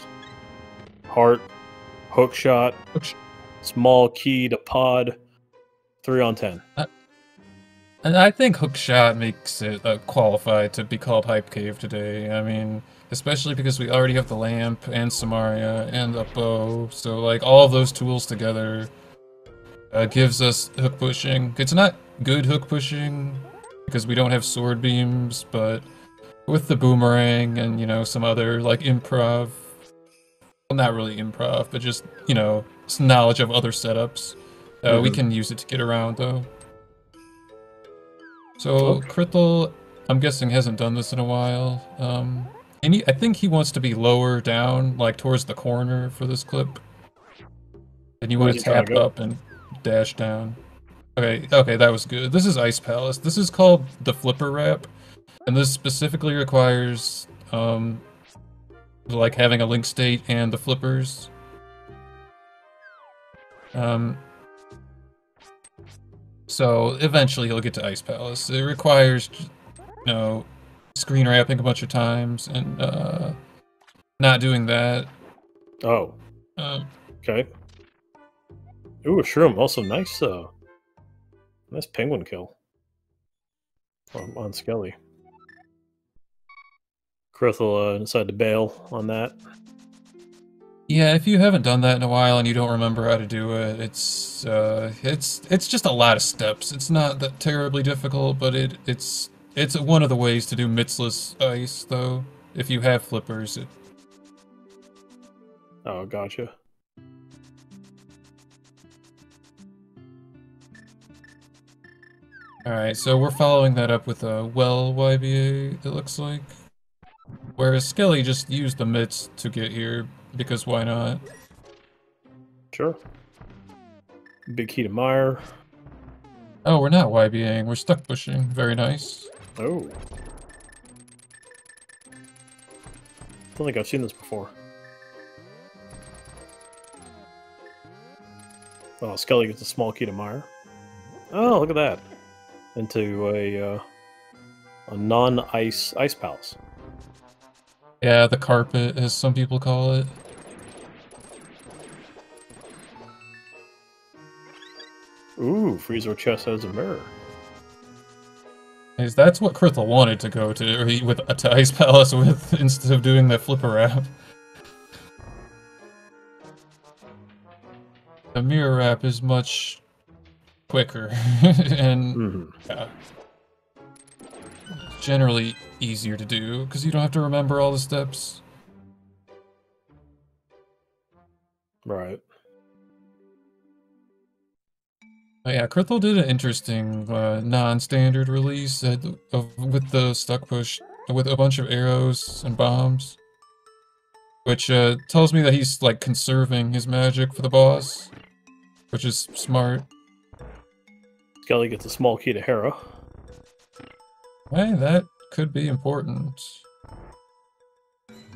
heart, hook shot, small key to pod, 3 on 10. And I think Hookshot makes it qualified to be called Hype Cave today. I mean, especially because we already have the lamp and Samaria and the bow, so like all of those tools together gives us hook pushing. It's not good hook pushing because we don't have sword beams, but with the boomerang and, you know, some other like improv, well, not really improv, but just, you know, some knowledge of other setups, We can use it to get around, though. So, Okay. Krithel, I'm guessing, hasn't done this in a while. And I think he wants to be lower down, like towards the corner for this clip. And you want Where's to he trying tap to go? up and dash down. Okay, that was good. This is Ice Palace. This is called the Flipper Wrap, and this specifically requires, like having a link state and the flippers. So eventually he'll get to Ice Palace. It requires, you know, screen wrapping a bunch of times and not doing that. Oh. Okay. Ooh, a shroom. Also nice, nice penguin kill on Skele. Krithel decided to bail on that. Yeah, if you haven't done that in a while and you don't remember how to do it, it's just a lot of steps. It's not that terribly difficult, but it's one of the ways to do mitsless ice, though. If you have flippers, Oh, gotcha. Alright, so we're following that up with a well YBA, it looks like. Whereas Skele just used the mitts to get here, because why not? Sure. Big key to Mire. Oh, we're not YBAing, we're stuck pushing. Very nice. Oh. Don't think I've seen this before. Oh, Skele gets a small key to Mire. Oh, look at that. Into a non-ice ice palace. Yeah, the carpet, as some people call it. Ooh, Freezer chest has a mirror. That's what Krithel wanted to go to, to Ice Palace with, instead of doing that flipper wrap. The mirror wrap is much quicker, and yeah, generally easier to do, because you don't have to remember all the steps. Right. But yeah, Krithel did an interesting non-standard release with the stuck push with a bunch of arrows and bombs, which tells me that he's like conserving his magic for the boss, which is smart. Skele gets a small key to Hera. Hey, that could be important.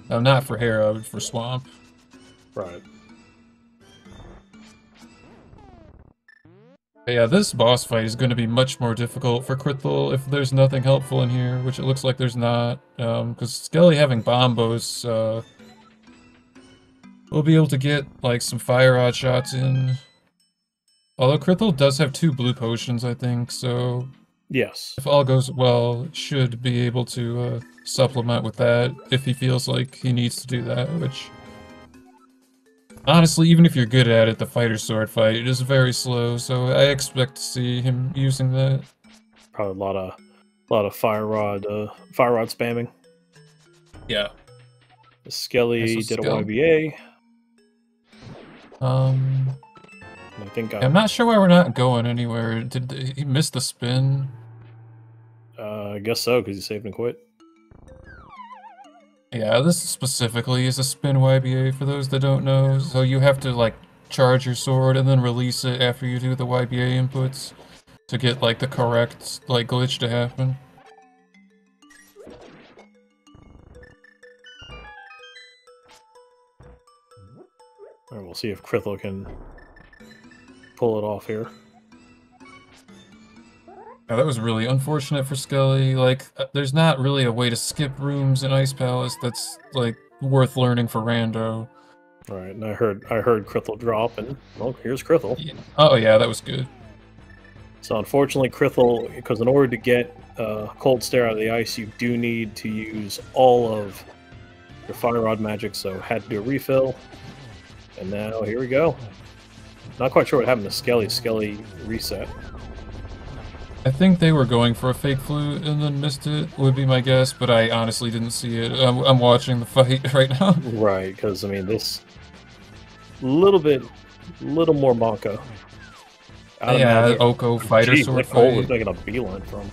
No, not for Hera, but for Swamp. Right. But yeah, this boss fight is going to be much more difficult for Krithel if there's nothing helpful in here, which it looks like there's not. Because Skele having bombos, we'll be able to get like some fire rod shots in. Although Krithel does have 2 blue potions, I think, so Yes. if all goes well, should be able to supplement with that if he feels like he needs to do that, which... Honestly, even if you're good at it, the fighter sword fight is very slow, so I expect to see him using that. Probably a lot of fire rod spamming. Yeah. Skele did a YBA. I think I'm not sure why we're not going anywhere. Did he miss the spin? I guess so, because he saved and quit. Yeah, this specifically is a spin YBA for those that don't know. So you have to like charge your sword and then release it after you do the YBA inputs to get like the correct like glitch to happen. Alright, we'll see if Krithel can pull it off here. Yeah, that was really unfortunate for Skele. Like, there's not really a way to skip rooms in Ice Palace that's, like, worth learning for rando. Alright, and I heard Krithel drop, and, well, here's Krithel. Yeah. Oh, yeah, that was good. So, unfortunately, Krithel, because in order to get Cold Stare out of the ice, you do need to use all of your Fire Rod magic, so had to do a refill. And now, here we go. Not quite sure what happened to Skele. Skele reset. I think they were going for a fake flute and then missed it, would be my guess, but I honestly didn't see it. I'm watching the fight right now. Right, because, I mean, this little more Monka. I'd Yeah, imagine. Oko fighter Geez, sword that Cole was fight. making a beeline from.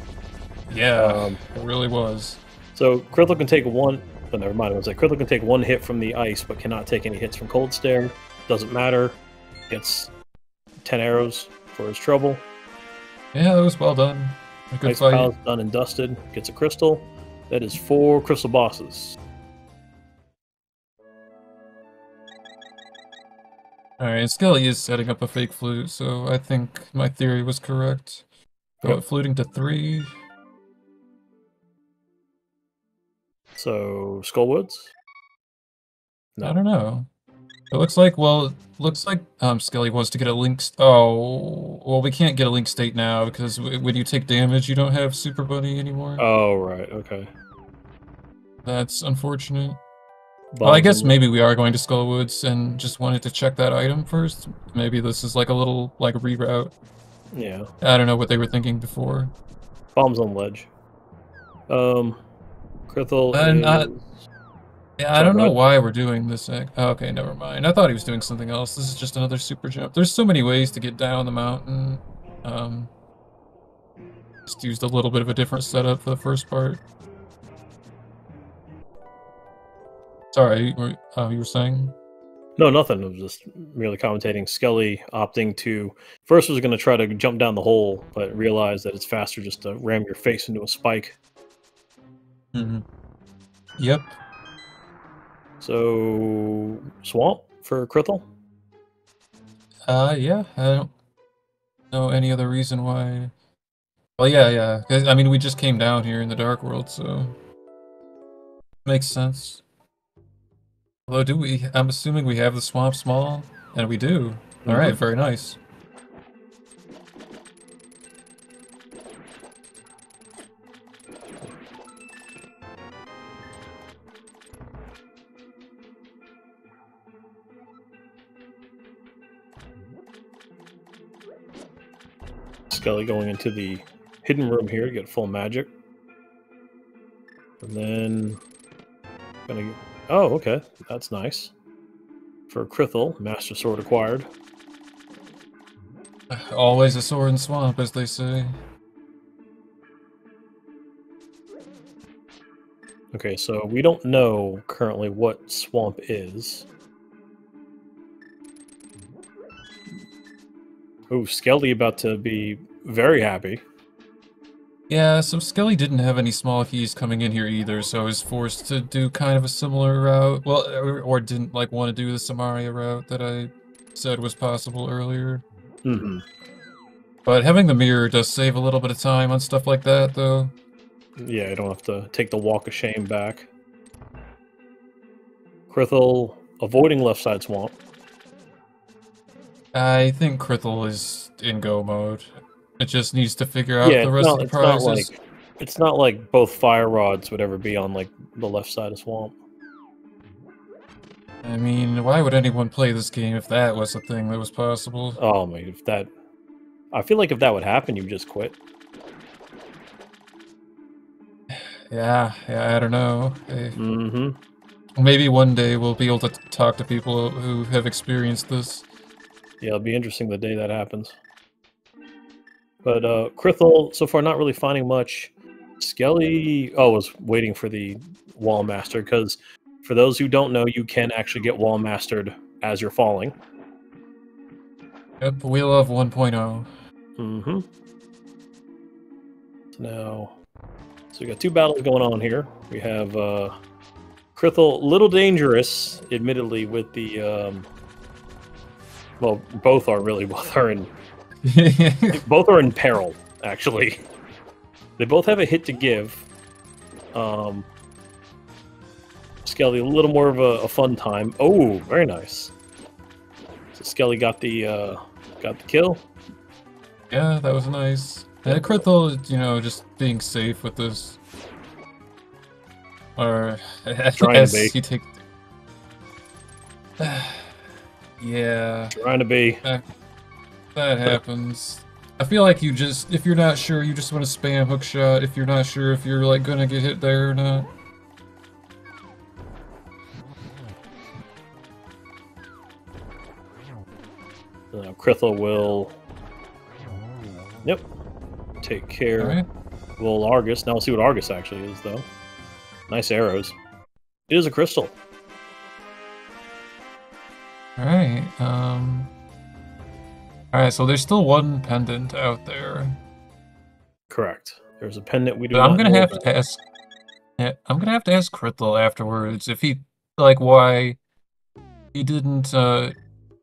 Yeah, it really was. So Krithel can take one. But never mind. I was like, Krithel can take one hit from the ice, but cannot take any hits from Cold Stare. Doesn't matter. Gets 10 arrows for his trouble. Yeah, that was well done. A good Ice fight. Pile's done and dusted. Gets a crystal. That is 4 crystal bosses. Alright, Skele is setting up a fake flute, so I think my theory was correct. Go Yep. fluting to 3. So Skullwoods? No. I don't know. It looks like, Skele wants to get a link. Oh, well, we can't get a link state now because when you take damage, you don't have Super Bunny anymore. Oh, right. Okay. That's unfortunate. Well, I Bombs guess in maybe we are going to Skullwoods and just wanted to check that item first. Maybe this is like a little, like, reroute. Yeah. I don't know what they were thinking before. Bombs on ledge. Krithel And is... yeah, I Sorry, don't go know ahead. why we're doing this. Okay, never mind. I thought he was doing something else. This is just another super jump. There's so many ways to get down the mountain. Just used a little bit of a different setup for the first part. Sorry, you were saying? No, nothing. I was just merely commentating. Skele opting to... First was going to try to jump down the hole, but realized that it's faster just to ram your face into a spike. Mm-hmm. Yep. So... Swamp for Krithel? Yeah, I don't know any other reason why. Well, yeah. 'Cause, I mean, we just came down here in the Dark World, so... Makes sense. Although, I'm assuming we have the swamp small? And we do. Alright, very nice. Skele going into the hidden room here to get full magic. And then... Gonna... Oh, okay. That's nice. For Krithel, Master Sword acquired. Always a sword in swamp, as they say. Okay, so we don't know currently what swamp is. Ooh, Skele about to be very happy. Yeah, so Skele didn't have any small keys coming in here either, so I was forced to do kind of a similar route. Well, or didn't like want to do the Samaria route that I said was possible earlier. Mm-hmm. But having the mirror does save a little bit of time on stuff like that, though. Yeah, you don't have to take the walk of shame back. Krithel avoiding left side swamp. I think Krithel is in go mode. It just needs to figure out the rest of the prizes. It's not like both fire rods would ever be on like the left side of swamp. I mean, why would anyone play this game if that was a thing that was possible? Oh man, if that... I feel like if that would happen, you just quit. Yeah, I don't know. Mm-hmm. Maybe one day we'll be able to talk to people who have experienced this. Yeah, it'll be interesting the day that happens. But Krithel, so far, not really finding much. Skele, was waiting for the Wall Master, because for those who don't know, you can actually get Wall Mastered as you're falling. Yep, Wheel of 1.0. Mm-hmm. So we got two battles going on here. We have Krithel, little dangerous, admittedly, with the... well, both are really, both are in peril, actually. They both have a hit to give. Skele, a little more of a fun time. Oh, very nice. So Skele got the kill. Yeah, that was nice. Krithel, just being safe with this. Or Trying to be. he take. Yeah. Trying to be. That happens. I feel like if you're not sure, you just want to spam hookshot if you're not sure if you're like gonna get hit there or not. Krithel will Yep. Take care. Alright. Well, Argus. Now we'll see what Argus actually is, though. Nice arrows. It is a crystal. Alright, Alright, so there's still one pendant out there. Correct. There's a pendant we do But not I'm gonna know have about. to ask... Yeah, I'm gonna have to ask Krithel afterwards if he... Like, why he didn't,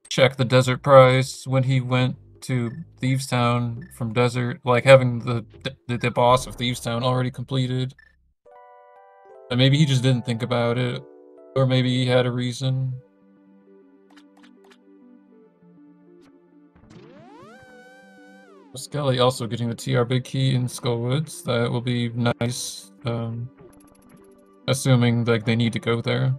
check the desert prize when he went to Thieves Town from desert, like having the boss of Thieves Town already completed. And maybe he just didn't think about it, or maybe he had a reason. Skele also getting the TR big key in Skullwoods. That will be nice, assuming like they need to go there.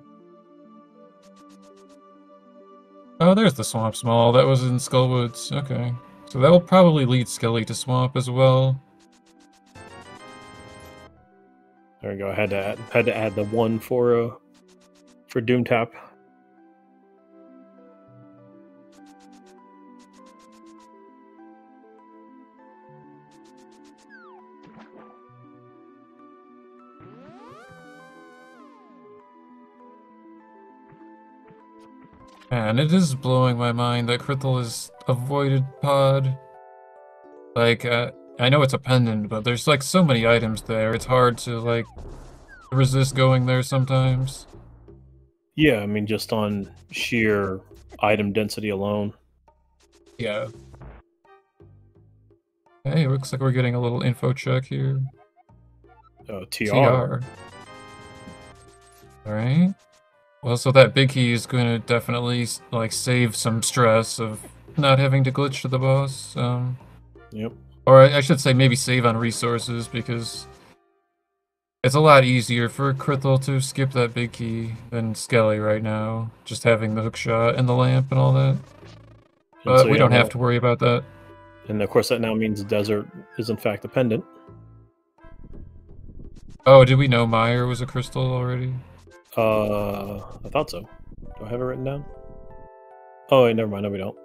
Oh, there's the Swamp Small. That was in Skullwoods. Okay. So that will probably lead Skele to Swamp as well. There we go. I had to add the one for Doomtap. Man, it is blowing my mind that Krithel has avoided Pod. Like, I know it's a pendant, but there's like so many items there. It's hard to like resist going there sometimes. Yeah, I mean, just on sheer item density alone. Yeah. Hey, it looks like we're getting a little info check here. TR. Alright. Well, so that big key is going to definitely, like, save some stress of not having to glitch to the boss. Yep. Or I should say maybe save on resources, because it's a lot easier for Krithel to skip that big key than Skele right now. Just having the hookshot and the lamp and all that. But So, we yeah, don't have to worry about that. And of course, that now means the desert is in fact a pendant. Oh, did we know Meyer was a crystal already? I thought so. Do I have it written down? Oh, wait, never mind. No, we don't.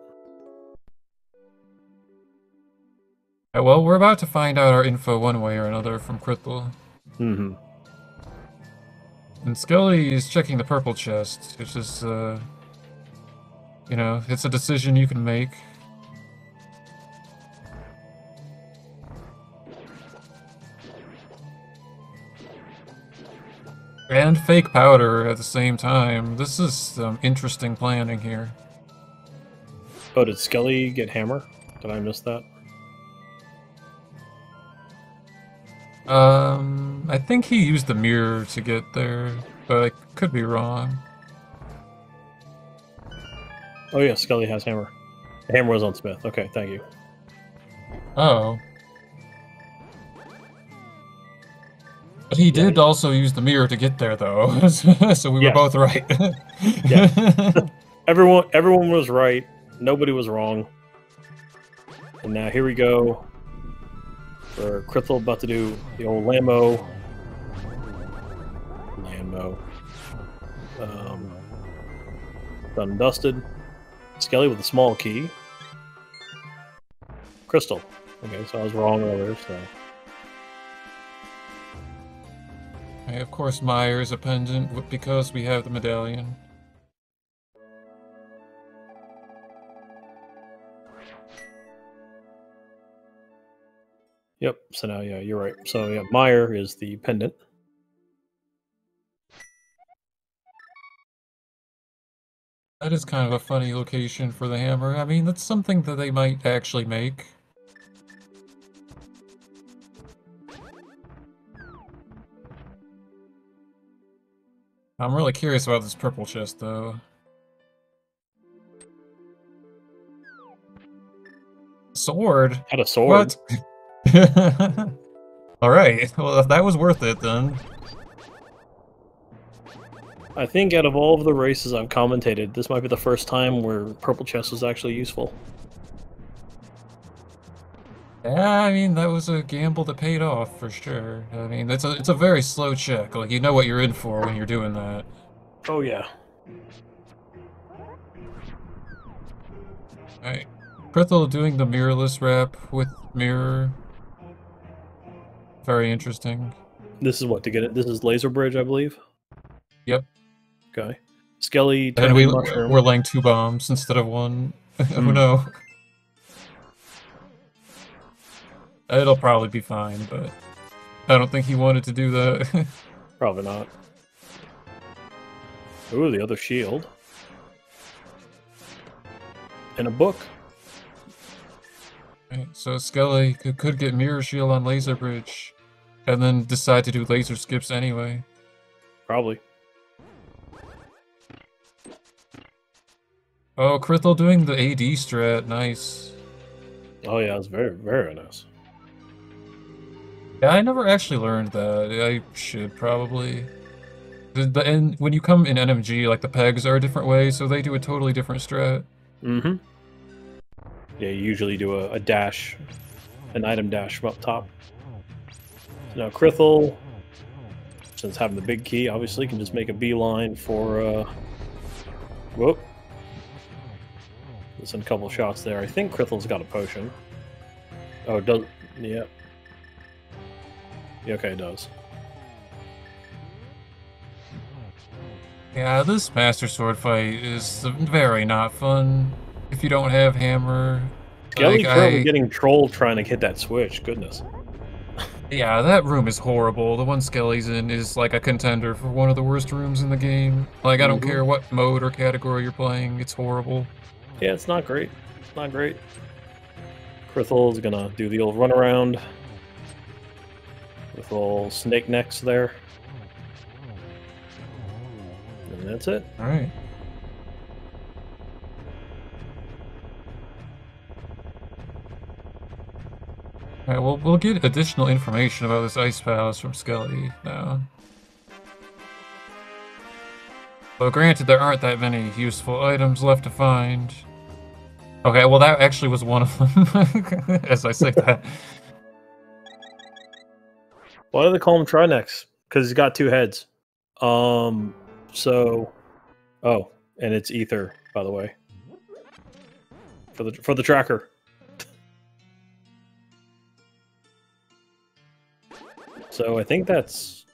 Well, we're about to find out our info one way or another from Krithel. Mm-hmm. And Skele is checking the purple chest, which is, you know, it's a decision you can make. And fake powder at the same time. This is some interesting planning here. Oh, did Skele get hammer? Did I miss that? I think he used the mirror to get there, but I could be wrong. Oh yeah, Skele has hammer. The hammer was on Smith. Okay, thank you. Oh. But he did also use the mirror to get there, though, so we were both right. Yeah. Everyone was right. Nobody was wrong. And now here we go. For Krithel about to do the old Lambo. Done and dusted. Skele with a small key. Crystal. Okay, so I was wrong earlier, so. Okay, of course, Meyer is a pendant because we have the medallion. Yep, so now, yeah, you're right. So, yeah, Meyer is the pendant. That is kind of a funny location for the hammer. I mean, that's something that they might actually make. I'm really curious about this purple chest, though. Sword? Had a sword. What? Alright, well, if that was worth it, then. I think out of all of the races I've commentated, this might be the first time where purple chest was actually useful. Yeah, I mean, that was a gamble that paid off, for sure. I mean, it's a very slow check. Like, you know what you're in for when you're doing that. Oh, yeah. Alright. Krithel doing the mirrorless wrap with mirror. Very interesting. This is what to get it. This is laser bridge, I believe. Yep. Okay. Skele, And turning mushroom. we're laying 2 bombs instead of 1. Oh no. It'll probably be fine, but I don't think he wanted to do that. Probably not. Ooh, the other shield. And a book. Right, so Skele could get mirror shield on laser bridge, and then decide to do laser skips anyway. Probably. Oh, Krithel doing the AD strat, nice. Oh yeah, it's very, very nice. Yeah, I never actually learned that. I should probably. And when you come in NMG, like the pegs are a different way, so they do a totally different strat. Mm-hmm. Yeah, you usually do a dash, an item dash from up top. So now Krithel, since having the big key, obviously can just make a beeline for. Whoop. There's a couple shots there. I think Krithel's got a potion. Oh, it does. Yeah. Yeah, okay, it does. Yeah, this Master Sword fight is very not fun if you don't have hammer. Skele currently getting trolled trying to hit that switch. Goodness. Yeah, that room is horrible. The one Skele's in is like a contender for one of the worst rooms in the game. Like, I don't care what mode or category you're playing, it's horrible. Yeah, it's not great. It's not great. Krithel's gonna do the old runaround with little snake necks there. And that's it. Alright. Alright, well, we'll get additional information about this Ice Palace from Skele now. But granted, there aren't that many useful items left to find. Okay, well that actually was one of them, as I say that. Why do they call him Trinex? Because he's got 2 heads. So... Oh, and it's Ether, by the way. For the tracker. So I think that's...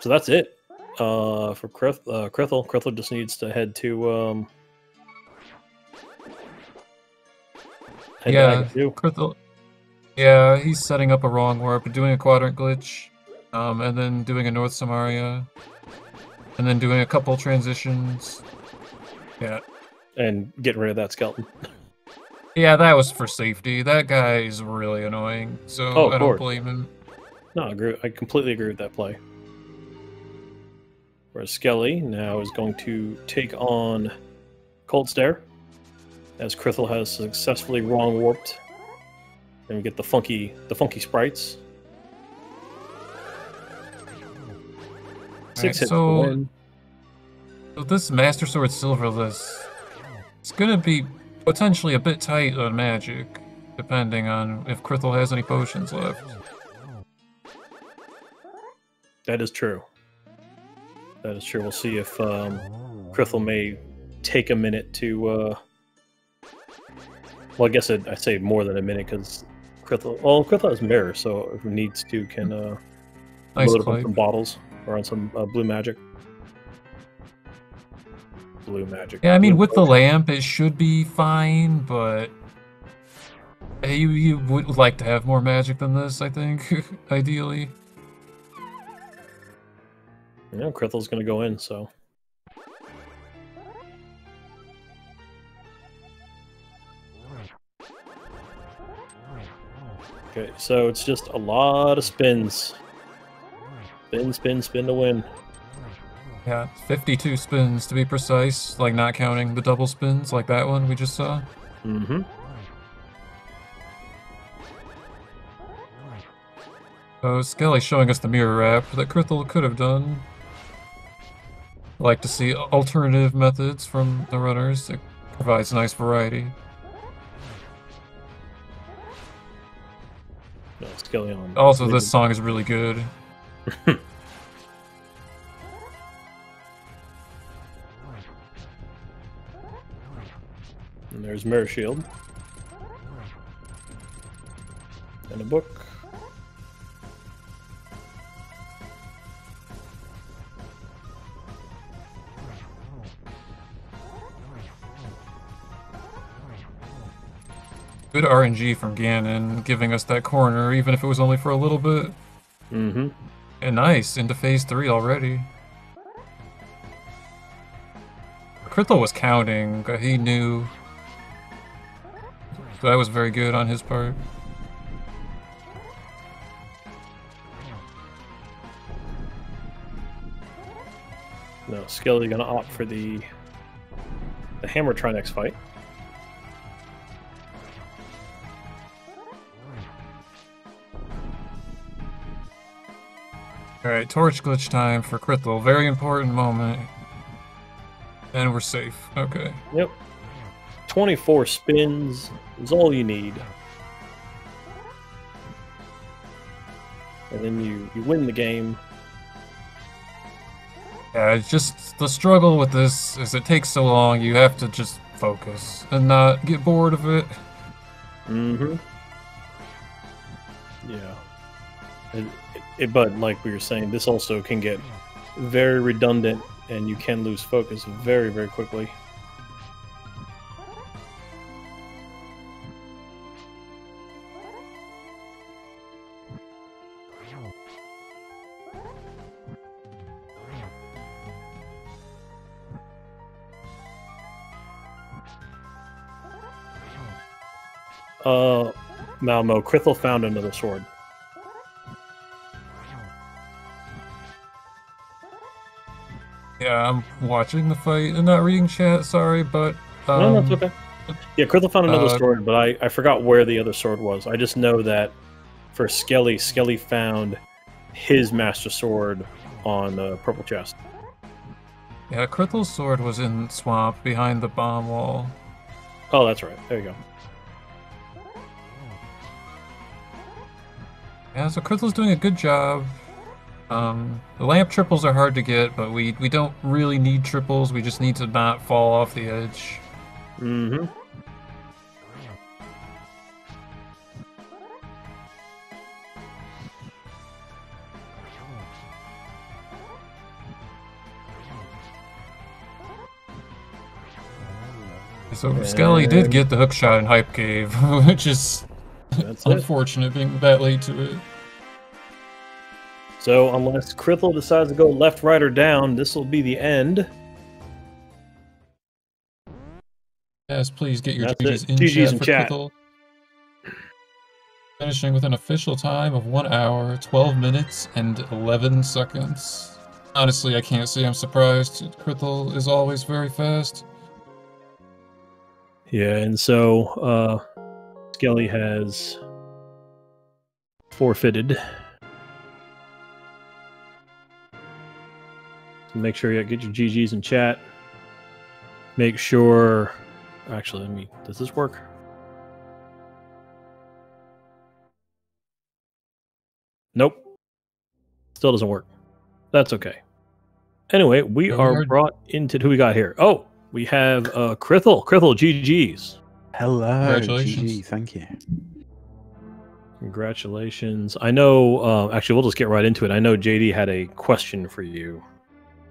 So that's it. For Krithel. Krithel just needs to head to... Yeah, Krithel. Yeah, he's setting up a wrong warp, doing a quadrant glitch, and then doing a North Samaria, and then doing a couple transitions. Yeah. And getting rid of that skeleton. Yeah, that was for safety. That guy is really annoying, so I don't blame him. No, I completely agree with that play. Whereas Skele now is going to take on Cold Stare, as Krithel has successfully wrong warped. And we get the funky sprites. 6 hits to win. So this Master Sword Silverless, it's gonna be potentially a bit tight on magic, depending on if Krithel has any potions left. That is true. That is true. We'll see if Krithel may take a minute to... Well, I guess I say more than a minute, because Krithel... Well, Krithel has mirror, so if he needs to, can load up on some bottles, or on some blue magic. Blue magic. Yeah, I mean, with the lamp, it should be fine, but... You would like to have more magic than this, I think, ideally. Yeah, Krithel's gonna go in, so... Okay, so it's just a lot of spins. Spin, spin, spin to win. Yeah, 52 spins to be precise, like not counting the double spins like that one we just saw. Mm-hmm. So Skele showing us the mirror wrap that Krithel could have done. I like to see alternative methods from the runners. It provides nice variety. No, Skele on. Also, this song is really good. And there's Mirror Shield. And a book. Good RNG from Ganon, giving us that corner, even if it was only for a little bit. Mm-hmm. And nice, into phase 3 already. krithel was counting, he knew. So that was very good on his part. No, Skele, you're gonna opt for the hammer try next fight. Alright, torch glitch time for krithel. Very important moment. And we're safe. Okay. Yep. 24 spins is all you need. And then you win the game. Yeah, it's just the struggle with this is it takes so long, you have to just focus and not get bored of it. Mm-hmm. Yeah. But like we were saying, this also can get very redundant and you can lose focus very, very quickly. Malmo, krithel found another sword. Yeah, I'm watching the fight and not reading chat, sorry, but... No, that's okay. Yeah, krithel found another sword, but I forgot where the other sword was. I just know that for Skele, Skele found his master sword on the purple chest. Yeah, krithel's sword was in swamp behind the bomb wall. Oh, that's right. There you go. Yeah, so krithel's doing a good job. The lamp triples are hard to get, but we don't really need triples. We just need to not fall off the edge. Mm-hmm. So Skele did get the hook shot in Hype Cave, which is unfortunate being that late to it. So unless krithel decides to go left, right, or down, this will be the end. Yes, please get your That's GGs in chat for krithel. Finishing with an official time of 1 hour, 12 minutes, and 11 seconds. Honestly, I can't say I'm surprised. krithel is always very fast. Yeah, and so Skele has forfeited. So make sure you get your GGs in chat. Make sure... Actually, does this work? Nope. Still doesn't work. That's okay. Anyway, we are brought into... Who we got here? Oh, we have krithel. krithel, GGs. Hello, Congratulations. GG, thank you. Congratulations. I know, actually, we'll just get right into it. I know JD had a question for you.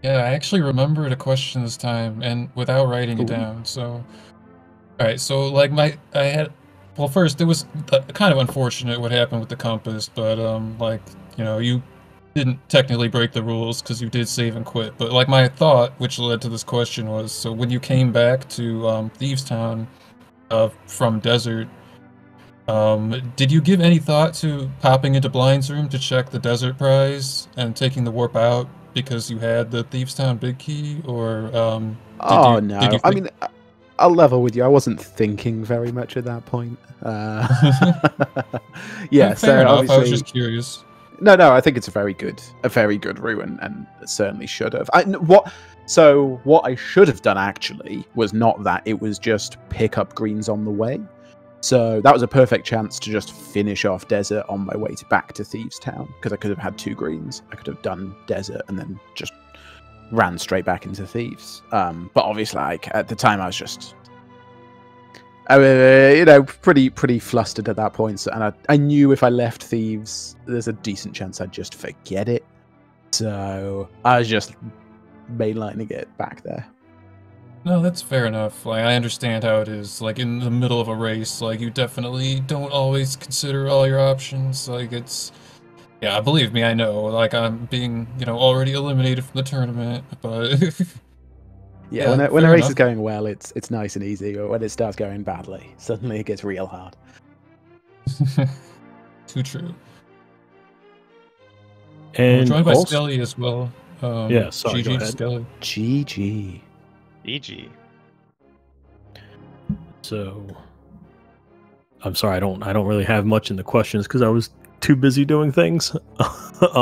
Yeah, I actually remembered a question this time, and without writing it down, so... Alright, so, like, well, first, it was kind of unfortunate what happened with the compass, but, like, you know, you didn't technically break the rules, because you did save and quit, but, like, my thought, which led to this question was, so when you came back to, Thieves Town, from Desert, did you give any thought to popping into Blind's room to check the Desert prize, and taking the warp out, because you had the Thieves Town big key, or, Oh, no, I mean... I'll level with you. I wasn't thinking very much at that point. Yeah, fair enough. obviously... I was just curious. No, I think it's a very good route, and certainly should have. What I should have done actually was not that. It was just pick up greens on the way. So that was a perfect chance to just finish off Desert on my way back to Thieves Town, because I could have had 2 greens. I could have done Desert and then just ran straight back into Thieves. But obviously, like, at the time, I I mean, pretty flustered at that point. So, and I knew if I left Thieves, there's a decent chance I'd just forget it. So I was just mainlining it back there. No, that's fair enough. Like, I understand how it is. Like, in the middle of a race, like, you definitely don't always consider all your options. Like, it's... Yeah, believe me, I know. Like, I'm being, already eliminated from the tournament, but... Yeah, when a race is going well, it's nice and easy. But when it starts going badly, suddenly it gets real hard. Too true. And we're joined by also, Skele as well. Yeah, sorry, go GG ahead. Skele. GG. GG. So, I'm sorry, I don't really have much in the questions because I was too busy doing things. But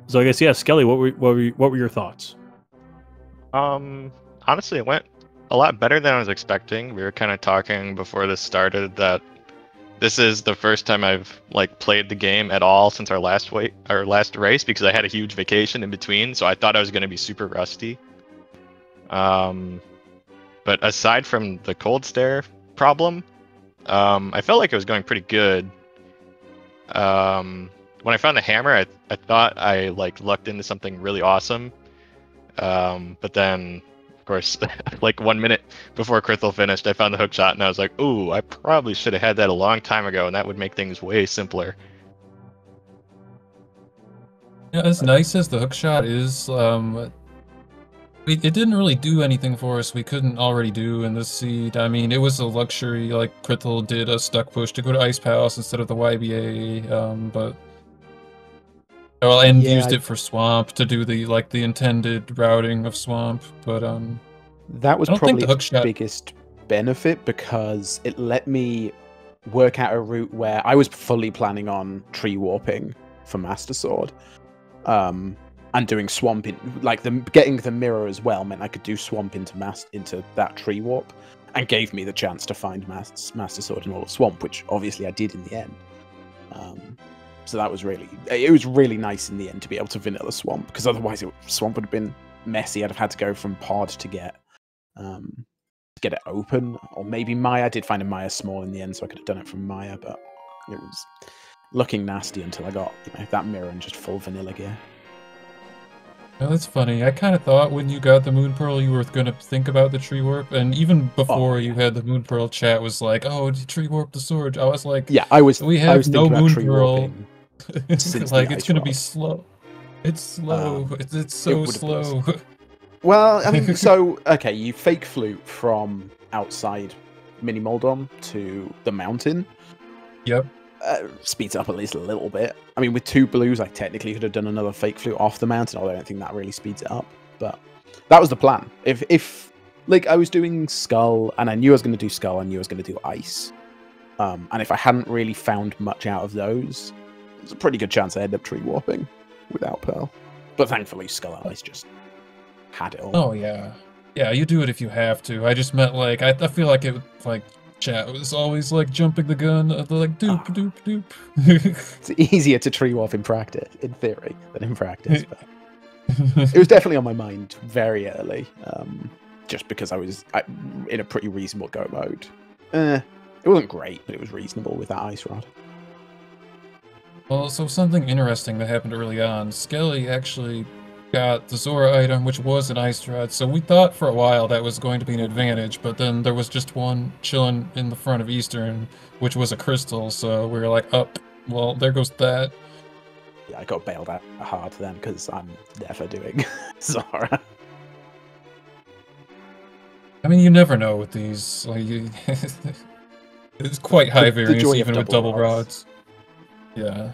so I guess Skele, what were your thoughts? Honestly, it went a lot better than I was expecting. We were kind of talking before this started that this is the first time I've played the game at all since our last race because I had a huge vacation in between, so I thought I was going to be super rusty. But aside from the cold stare problem, I felt like it was going pretty good. When I found the hammer, I thought I lucked into something really awesome. But then, of course, 1 minute before krithel finished, I found the hook shot, and I was like, "Ooh, I probably should have had that a long time ago, and that would make things way simpler." Yeah, as nice as the hook shot is, it didn't really do anything for us we couldn't already do in this seed. I mean, it was a luxury, krithel did a stuck push to go to Ice Palace instead of the YBA, but... used it for Swamp to do the intended routing of Swamp, but that was probably the the biggest benefit because it let me work out a route where I was fully planning on tree warping for Master Sword, and doing Swamp in getting the mirror as well meant I could do Swamp into that tree warp, and gave me the chance to find Master Sword in all of Swamp, which obviously I did in the end. So that was it was really nice in the end to be able to vanilla Swamp, because otherwise Swamp would have been messy. I'd have had to go from pod to get it open, or maybe Maya. I did find a Maya small in the end, so I could have done it from Maya, but it was looking nasty until I got that mirror and just full vanilla gear. Oh, that's funny. I kind of thought when you got the Moon Pearl you were going to think about the tree warp, and even before you had the Moon Pearl chat was like, "Oh, tree warp the sword." I was like, "Yeah, I was." We have I was no Moon Pearl. It's it's going to be slow. It's slow. It's so slow. Well, I mean, so okay, you fake flute from outside Mini Moldom to the mountain. Yep. Speeds up at least a little bit. I mean, with 2 blues, I technically could have done another fake flute off the mountain, although I don't think that really speeds it up. But that was the plan. If I was doing Skull, and I knew I was going to do Skull, I knew I was going to do Ice. And if I hadn't really found much out of those, there's a pretty good chance I end up tree warping without Pearl. But thankfully, Skull and Ice just had it all. Oh, yeah. Yeah, you do it if you have to. I just meant, I feel like it, chat was always, jumping the gun, doop, doop, doop. It's easier to tree warp in practice, in theory, than in practice. But it was definitely on my mind very early, just because I was in a pretty reasonable go mode. It wasn't great, but it was reasonable with that Ice Rod. Well, so something interesting that happened early on. Skele actually got the Zora item, which was an Ice Rod, so we thought for a while that was going to be an advantage, but then there was just one chilling in the front of Eastern, which was a crystal, so we were like, well, there goes that. Yeah, I got bailed out hard then, because I'm never doing Zora. I mean, you never know with these. It's quite high variance even with double rods. Yeah.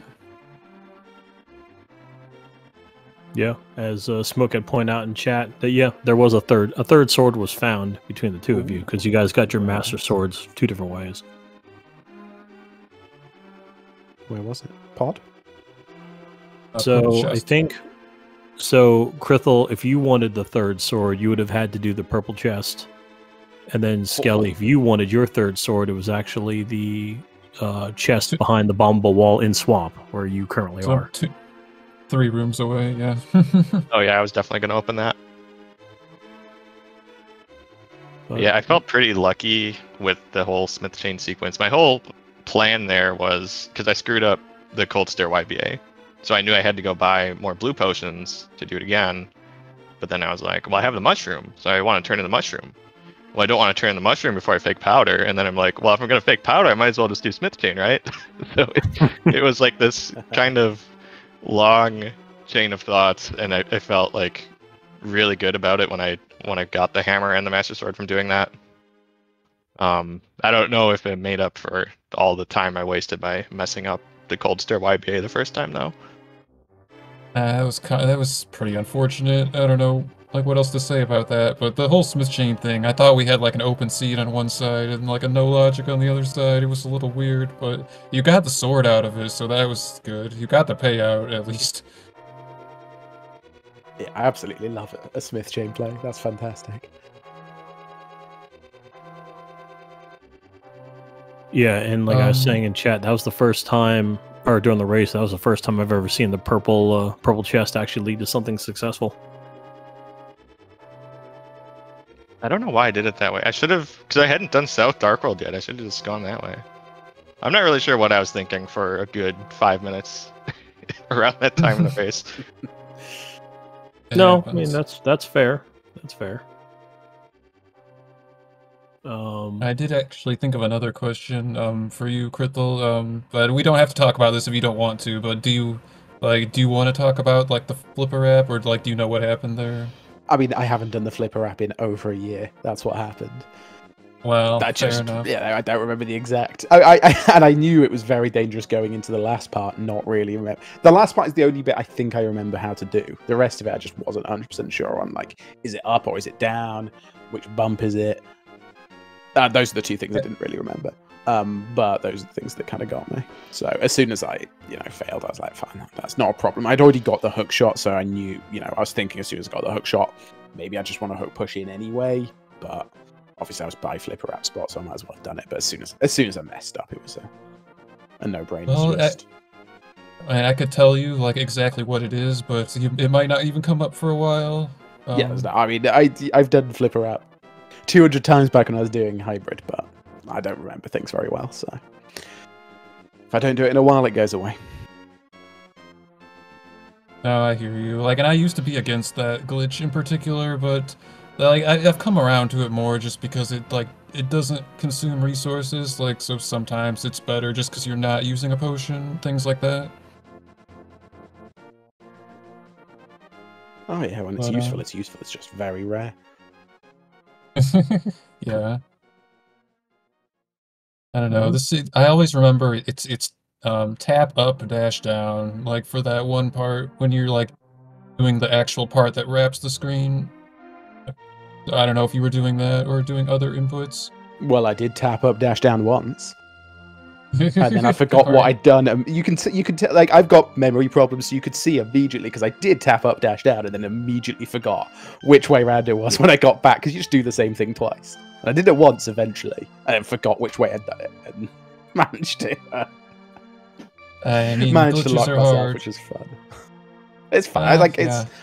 Yeah, as Smoke had pointed out in chat, that there was a third sword was found between the two of you, because you guys got your master swords 2 different ways. Where was it? Pod? So I think, krithel, if you wanted the third sword, you would have had to do the purple chest, and then Skele, if you wanted your third sword, it was actually the chest behind the bombable wall in Swamp, where you currently are. 3 rooms away, yeah. Oh yeah, I was definitely going to open that. But, Yeah, I felt pretty lucky with the whole Smith chain sequence. My whole plan there was because I screwed up the Cold Stare YBA, so I knew I had to go buy more blue potions to do it again. But then I was like, well, I have the mushroom, so I want to turn in the mushroom. Well, I don't want to turn in the mushroom before I fake powder, and then I'm like, well, if I'm gonna fake powder, I might as well just do Smith chain, right? So it was like this kind of long chain of thoughts, and I felt like really good about it when I got the hammer and the master sword from doing that. I don't know if it made up for all the time I wasted by messing up the Cold Stare YBA the first time, though. That was pretty unfortunate. I don't know like what else to say about that, but the whole Smith chain thing, I thought we had like an open seed on one side and like a no logic on the other side. It was a little weird, but you got the sword out of it, so that was good. You got the payout at least. Yeah, I absolutely love it. A Smith chain play. That's fantastic. yeah, and like I was saying in chat, that was the first time, or during the race, that was the first time I've ever seen the purple chest actually lead to something successful. I don't know why I did it that way. I should have, because I hadn't done South Dark World yet. I should have just gone that way. I'm not really sure what I was thinking for a good 5 minutes around that time in the race. No, I mean that's fair. That's fair. I did actually think of another question for you, krithel. But we don't have to talk about this if you don't want to. But do you want to talk about like the flipper app, or like do you know what happened there? I mean, I haven't done the flipper app in over a year. That's what happened. Well, fair enough. Yeah, I don't remember the exact. I knew it was very dangerous going into the last part. Not really remember. The last part is the only bit I think I remember how to do. The rest of it I just wasn't 100% sure on. Like, is it up or is it down? Which bump is it? Those are the two things I didn't really remember. But those are the things that kind of got me. So as soon as I, failed, I was like, fine, that's not a problem. I'd already got the hook shot, so I knew, I was thinking as soon as I got the hook shot, maybe I just want to hook push in anyway. But obviously I was by flipper app spot, so I might as well have done it. But as soon as I messed up, it was a no-brainer. Well, I could tell you like exactly what it is, but it might not even come up for a while. Yeah, I mean, I've done flipper app 200 times back when I was doing hybrid, but I don't remember things very well, so if I don't do it in a while, it goes away. No, I hear you. Like, and I used to be against that glitch in particular, but like I've come around to it more just because it doesn't consume resources. Like, so sometimes it's better just because you're not using a potion, things like that. Oh yeah, when it's useful, it's useful. It's just very rare. Yeah. I don't know. I always remember it's tap up dash down, like for that one part when you're like doing the actual part that wraps the screen. I don't know if you were doing that or doing other inputs. Well, I did tap up dash down once. And then I forgot what I'd done. You can tell, like, I've got memory problems, so you could see immediately because I did tap up dash down and then immediately forgot which way round it was when I got back, because you just do the same thing twice. And I did it once eventually, and then forgot which way I'd done it, and managed to I mean, managed to glitches lock are myself, hard. which is fun. It's fun.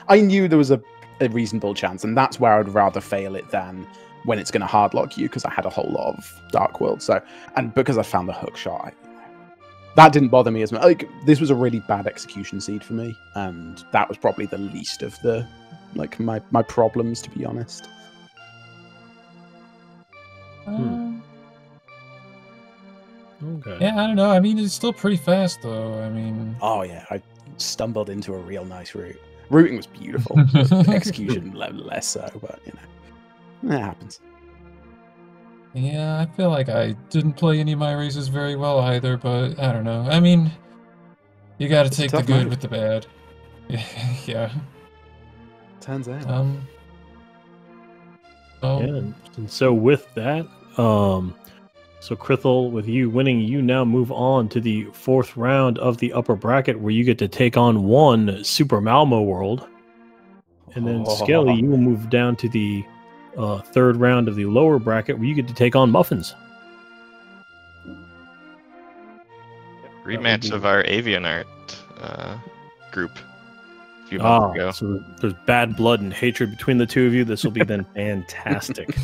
I knew there was a reasonable chance, and that's where I'd rather fail it than when it's going to hardlock you, because I had a whole lot of Dark World. So, and because I found the hook shot, that didn't bother me as much. Like, this was a really bad execution seed for me, and that was probably the least of the my problems, to be honest. Okay. Yeah, I don't know. I mean, it's still pretty fast, though. I mean... Oh, yeah. I stumbled into a real nice route. Routing was beautiful. Execution less so, but, it happens. Yeah, I feel like I didn't play any of my races very well either, but I don't know. I mean, you gotta take the good with the bad. Yeah. Turns out. Yeah, and so with that, so krithel, with you winning, you now move on to the 4th round of the upper bracket, where you get to take on one Super Malmo World. And then Skele, you will move down to the 3rd round of the lower bracket, where you get to take on Muffins. Rematch of our Avian Art group a few months ago. So there's bad blood and hatred between the two of you. This will be then fantastic.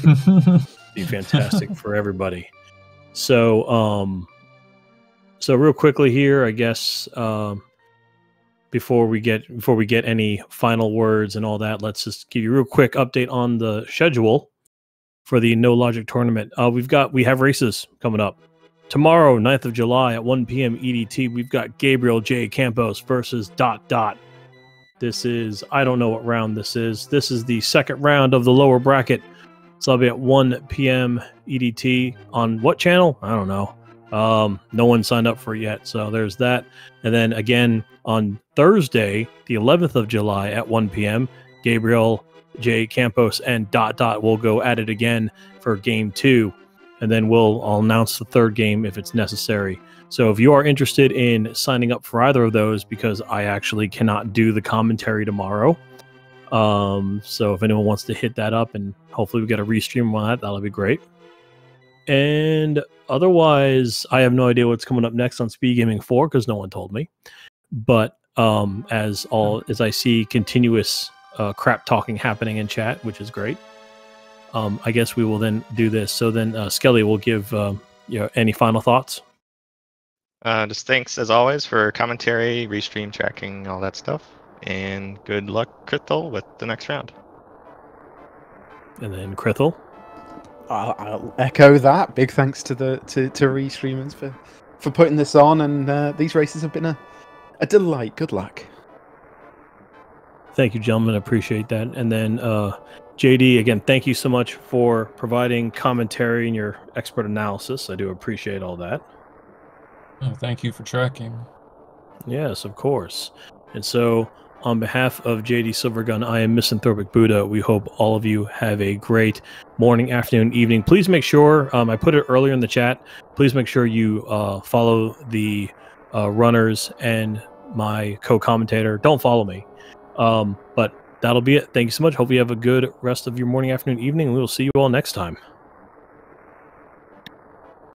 Be fantastic for everybody. So, so real quickly here, I guess, before we get any final words and all that, let's just give you a real quick update on the schedule for the No Logic tournament. We have races coming up tomorrow, 9th of July at 1 p.m. EDT. We've got Gabriel J. Campos versus ... This is, I don't know what round this is. This is the second round of the lower bracket. So I'll be at 1 p.m. EDT on what channel? I don't know. No one signed up for it yet, so there's that. And then again on Thursday, the 11th of July at 1 p.m., Gabriel J. Campos and ... will go at it again for game 2, and then I'll announce the third game if it's necessary. So if you are interested in signing up for either of those, because I actually cannot do the commentary tomorrow, so if anyone wants to hit that up and hopefully we get a restream on that, that'll be great. And otherwise, I have no idea what's coming up next on SpeedGaming 4 because no one told me. But as I see continuous crap talking happening in chat, which is great, I guess we will then do this. So then Skele will give any final thoughts. Just thanks as always for commentary, restream tracking, all that stuff, and good luck, krithel, with the next round. And then krithel. I'll echo that. Big thanks to restreamers for putting this on, and these races have been a delight. Good luck. Thank you, gentlemen. I appreciate that. And then JD, again, thank you so much for providing commentary and your expert analysis. I do appreciate all that. Oh, thank you for tracking. Yes, of course. And so, on behalf of JD Silvergun, I am Misanthropic Buddha. We hope all of you have a great morning, afternoon, evening. Please make sure, I put it earlier in the chat, please make sure you follow the runners and my co-commentator. Don't follow me. But that'll be it. Thank you so much. Hope you have a good rest of your morning, afternoon, evening, and we will see you all next time.